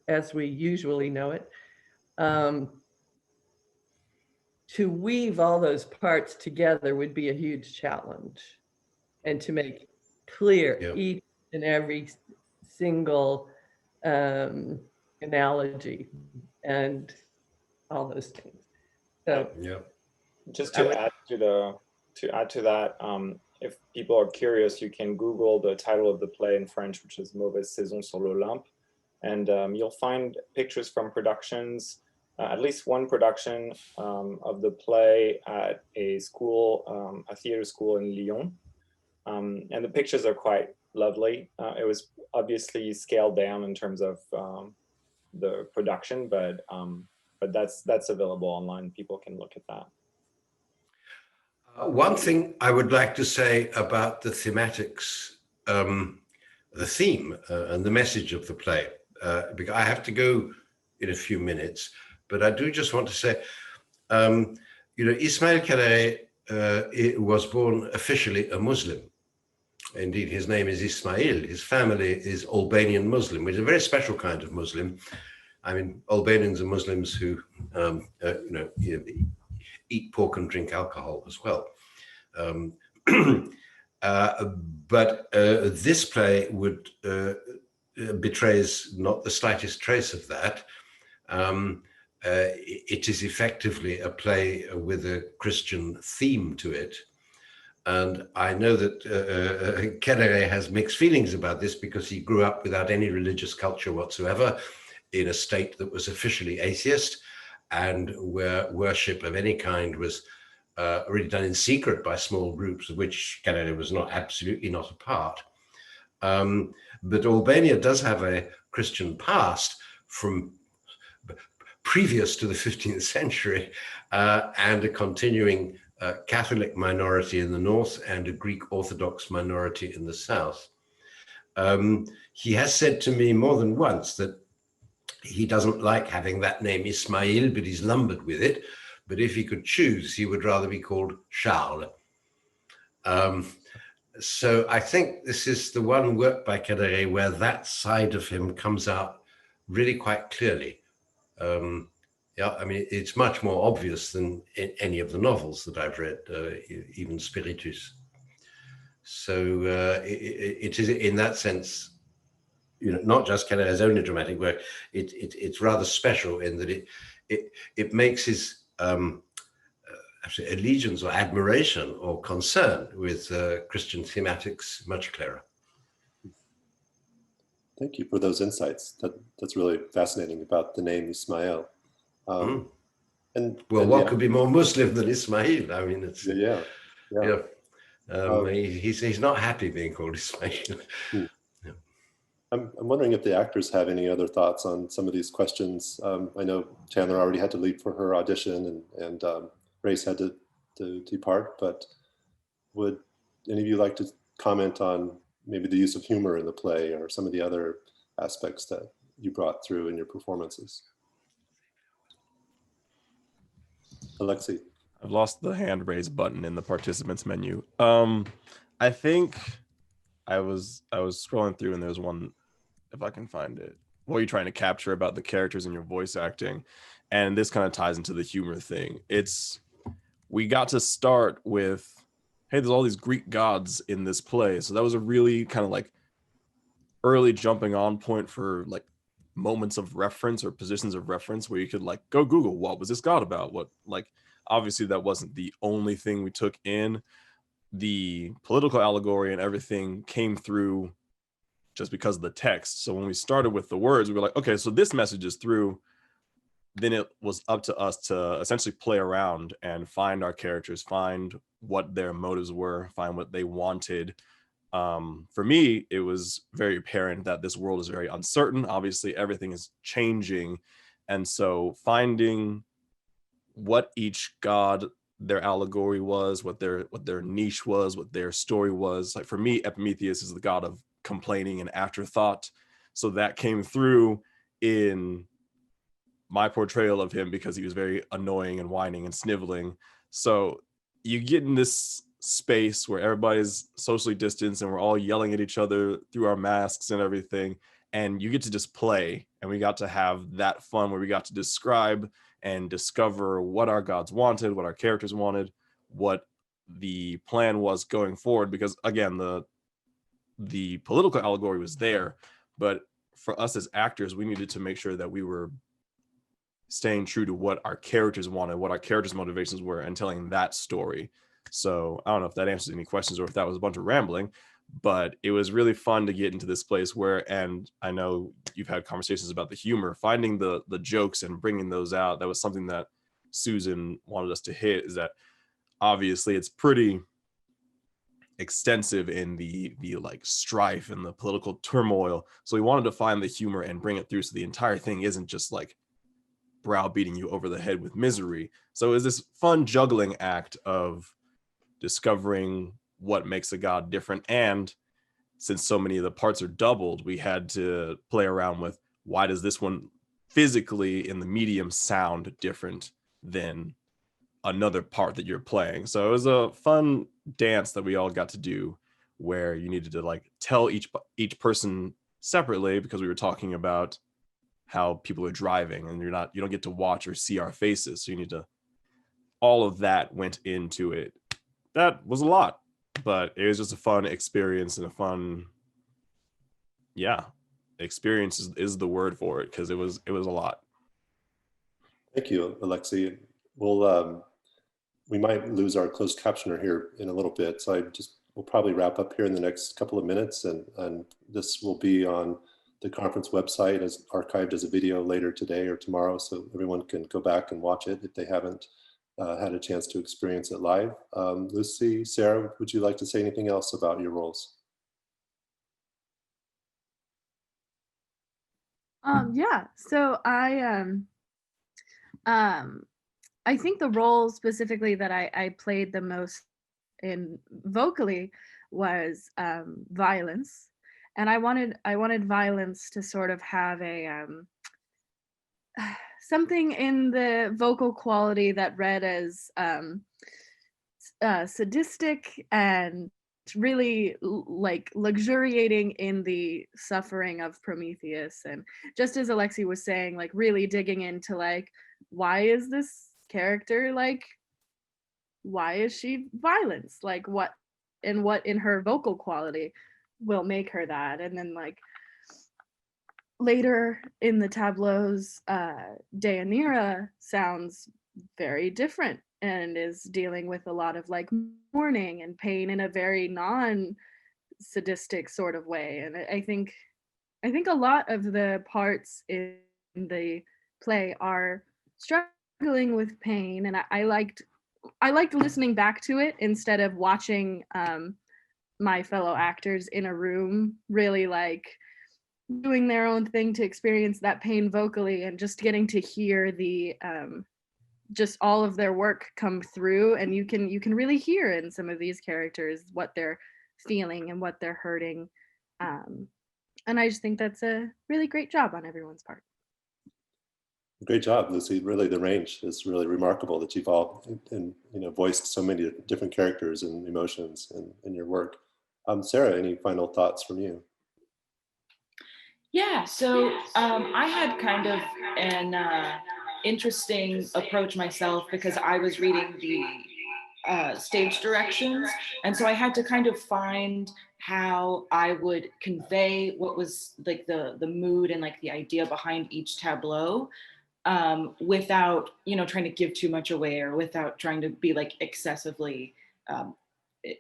as we usually know it, to weave all those parts together would be a huge challenge, and to make clear Yep. each and every single analogy and all those things. So Yeah. Just to add to that, if people are curious, you can Google the title of the play in French, which is Mauvaise Saison sur l'Olympe, and you'll find pictures from productions, at least one production of the play at a school, a theater school in Lyon, and the pictures are quite lovely. It was obviously scaled down in terms of the production, but that's available online. People can look at that. One thing I would like to say about the thematics, the theme and the message of the play, because I have to go in a few minutes, but I do just want to say, Ismail Kadare was born officially a Muslim. Indeed, his name is Ismail. His family is Albanian Muslim, which is a very special kind of Muslim. I mean, Albanians are Muslims who, eat pork and drink alcohol as well. But this play betrays not the slightest trace of that. It is effectively a play with a Christian theme to it. And I know that Kadare has mixed feelings about this because he grew up without any religious culture whatsoever in a state that was officially atheist, and where worship of any kind was really done in secret by small groups, of which Kadare was absolutely not a part. But Albania does have a Christian past from previous to the 15th century, and a continuing Catholic minority in the north and a Greek Orthodox minority in the south. He has said to me more than once that he doesn't like having that name Ismail, but he's lumbered with it. But if he could choose, he would rather be called Charles. So I think this is the one work by Kadare where that side of him comes out really quite clearly. Yeah, I mean, it's much more obvious than in any of the novels that I've read, even Spiritus. So it is in that sense, not just Kadare's only dramatic work. It's rather special in that it makes his allegiance or admiration or concern with Christian thematics much clearer. Thank you for those insights. That's really fascinating about the name Ismail. What could be more Muslim than Ismail? I mean, it's yeah. He's not happy being called Ismail. I'm wondering if the actors have any other thoughts on some of these questions. I know Chandler already had to leave for her audition, and Grace had to depart. But would any of you like to comment on maybe the use of humor in the play or some of the other aspects that you brought through in your performances? Alexei. I've lost the hand raise button in the participants menu. I think I was scrolling through and there's one, if I can find it, what you're trying to capture about the characters in your voice acting. And this kind of ties into the humor thing. We got to start with, hey, there's all these Greek gods in this play. So that was a really kind of like early jumping on point for like moments of reference or positions of reference where you could like go Google, what was this god about? What, like, obviously that wasn't the only thing we took in. The political allegory and everything came through just because of the text. So when we started with the words, we were like, okay, so this message is through. Then it was up to us to essentially play around and find our characters, find what their motives were, find what they wanted. For me, it was very apparent that this world is very uncertain. Obviously, everything is changing. And so finding what each god, their allegory was, what their niche was, what their story was. Like for me, Prometheus is the god of complaining and afterthought. So that came through in my portrayal of him because he was very annoying and whining and sniveling. So you get in this space where everybody's socially distanced and we're all yelling at each other through our masks and everything. And you get to just play. And we got to have that fun where we got to describe and discover what our gods wanted, what our characters wanted, what the plan was going forward. Because again, the the political allegory was there, but for us as actors, we needed to make sure that we were staying true to what our characters wanted, what our characters' motivations were, and telling that story. So I don't know if that answers any questions or if that was a bunch of rambling, but it was really fun to get into this place where, and I know you've had conversations about the humor, finding the jokes and bringing those out. That was something that Susan wanted us to hit, is that obviously it's pretty extensive in the like strife and the political turmoil. So we wanted to find the humor and bring it through, so the entire thing isn't just like browbeating you over the head with misery. So it was this fun juggling act of discovering what makes a god different. And since so many of the parts are doubled, we had to play around with, why does this one physically in the medium sound different than another part that you're playing? So it was a fun dance that we all got to do, where you needed to like tell each person separately, because we were talking about how people are driving and you don't get to watch or see our faces. So you need to, all of that went into it. That was a lot, but it was just a fun experience, and a fun, experience is the word for it, because it was a lot. Thank you, Alexi. We might lose our closed captioner here in a little bit, so we'll probably wrap up here in the next couple of minutes, and this will be on the conference website as archived as a video later today or tomorrow, so everyone can go back and watch it if they haven't had a chance to experience it live. Lucy, Sarah, would you like to say anything else about your roles? Yeah, so I think the role specifically that I played the most in vocally was violence, and I wanted violence to sort of have a something in the vocal quality that read as sadistic and really like luxuriating in the suffering of Prometheus. And just as Alexi was saying, like really digging into like, why is this character like, why is she violence? Like what in her vocal quality will make her that? And then like later in the tableaus, Deianira sounds very different and is dealing with a lot of like mourning and pain in a very non-sadistic sort of way. And I think a lot of the parts in the play are struggling with pain, and I liked listening back to it instead of watching my fellow actors in a room really like doing their own thing to experience that pain vocally, and just getting to hear the just all of their work come through. And you can really hear in some of these characters what they're feeling and what they're hurting, and I just think that's a really great job on everyone's part. Great job, Lucy. Really, the range is really remarkable that you've all voiced so many different characters and emotions in your work. Sarah, any final thoughts from you? Yeah, so I had kind of an interesting approach myself, because I was reading the stage directions, and so I had to kind of find how I would convey what was like the mood and like the idea behind each tableau, without trying to give too much away, or without trying to be like excessively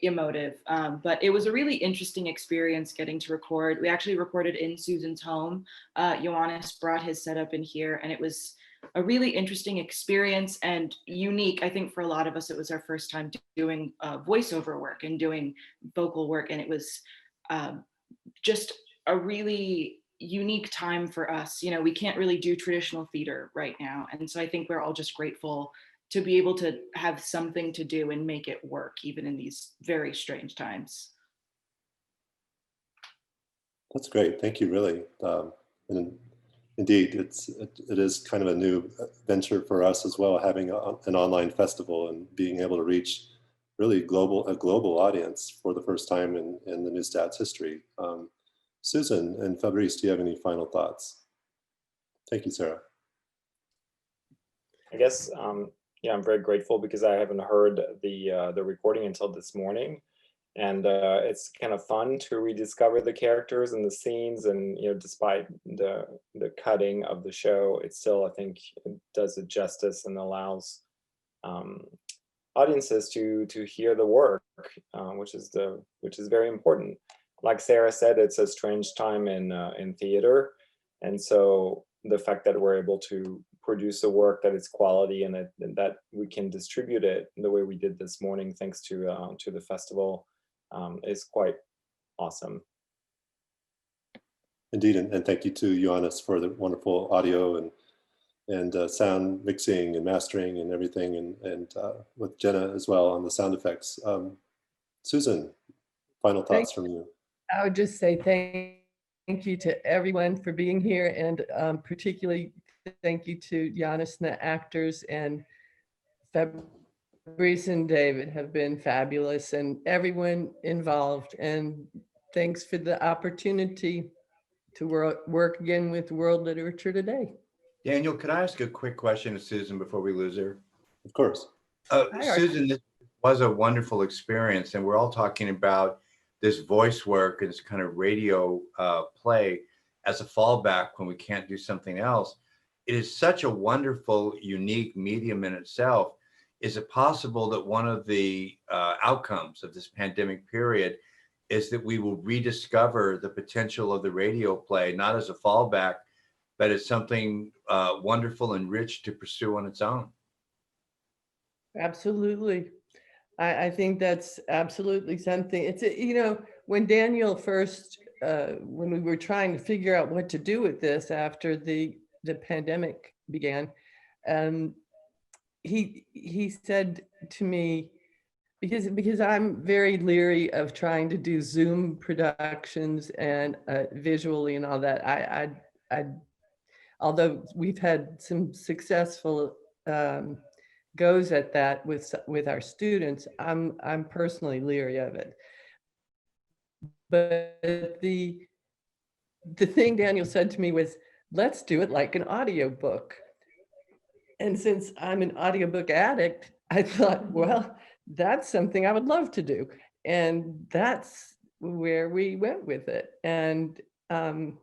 emotive. But it was a really interesting experience getting to record. We actually recorded in Susan's home. Johannes brought his setup in here, and it was a really interesting experience and unique. I think for a lot of us, it was our first time doing voiceover work and doing vocal work, and it was just a really unique time for us. We can't really do traditional theater right now, and so I think we're all just grateful to be able to have something to do and make it work, even in these very strange times. That's great. Thank you, really. And indeed, it is kind of a new venture for us as well, having an online festival and being able to reach really a global audience for the first time in the Neustadt's history. Susan and Fabrice, do you have any final thoughts? Thank you, Sarah. I guess, I'm very grateful because I haven't heard the recording until this morning. And it's kind of fun to rediscover the characters and the scenes, and despite the cutting of the show, it still, I think, it does it justice and allows audiences to hear the work, which is very important. Like Sarah said, it's a strange time in theater, and so the fact that we're able to produce a work that is quality and that we can distribute it the way we did this morning, thanks to the festival, is quite awesome. Indeed, and thank you to Johannes for the wonderful audio and sound mixing and mastering and everything, and with Jenna as well on the sound effects. Susan, final thoughts from you. I would just say thank you to everyone for being here, and particularly thank you to Giannis and the actors, and Fabrice and David have been fabulous, and everyone involved. And thanks for the opportunity to work again with world literature today. Daniel, could I ask a quick question to Susan before we lose her? Of course. Susan, this was a wonderful experience, and we're all talking about this voice work and this kind of radio play as a fallback when we can't do something else. It is such a wonderful, unique medium in itself. Is it possible that one of the outcomes of this pandemic period is that we will rediscover the potential of the radio play, not as a fallback, but as something wonderful and rich to pursue on its own? Absolutely. I think that's absolutely something. It's, when Daniel first, when we were trying to figure out what to do with this after the pandemic began, he said to me, because I'm very leery of trying to do Zoom productions and visually and all that. I although we've had some successful goes at that with our students, I'm personally leery of it. But the thing Daniel said to me was, let's do it like an audiobook. And since I'm an audiobook addict, I thought, well, that's something I would love to do. And that's where we went with it. And I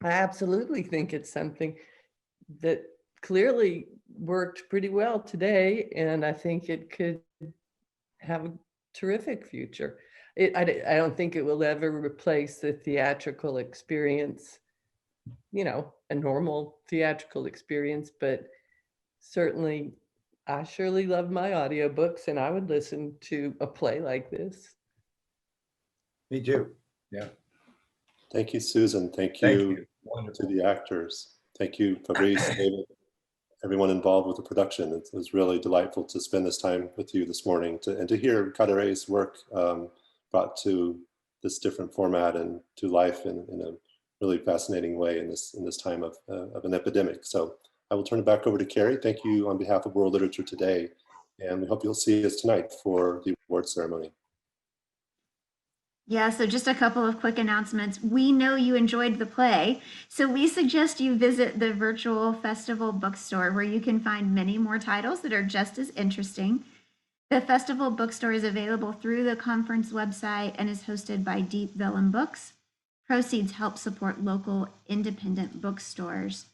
absolutely think it's something that clearly worked pretty well today. And I think it could have a terrific future. I don't think it will ever replace the theatrical experience, a normal theatrical experience, but certainly I surely love my audiobooks, and I would listen to a play like this. Me too. Yeah. Thank you, Susan. Thank you to the actors. Thank you, Fabrice, David, everyone involved with the production. It was really delightful to spend this time with you this morning and to hear Kadare's work brought to this different format and to life in a really fascinating way in this time of an epidemic. So I will turn it back over to Carrie. Thank you on behalf of World Literature Today, and we hope you'll see us tonight for the award ceremony. Yeah, so just a couple of quick announcements. We know you enjoyed the play, so we suggest you visit the virtual festival bookstore where you can find many more titles that are just as interesting. The festival bookstore is available through the conference website and is hosted by Deep Vellum Books. Proceeds help support local independent bookstores.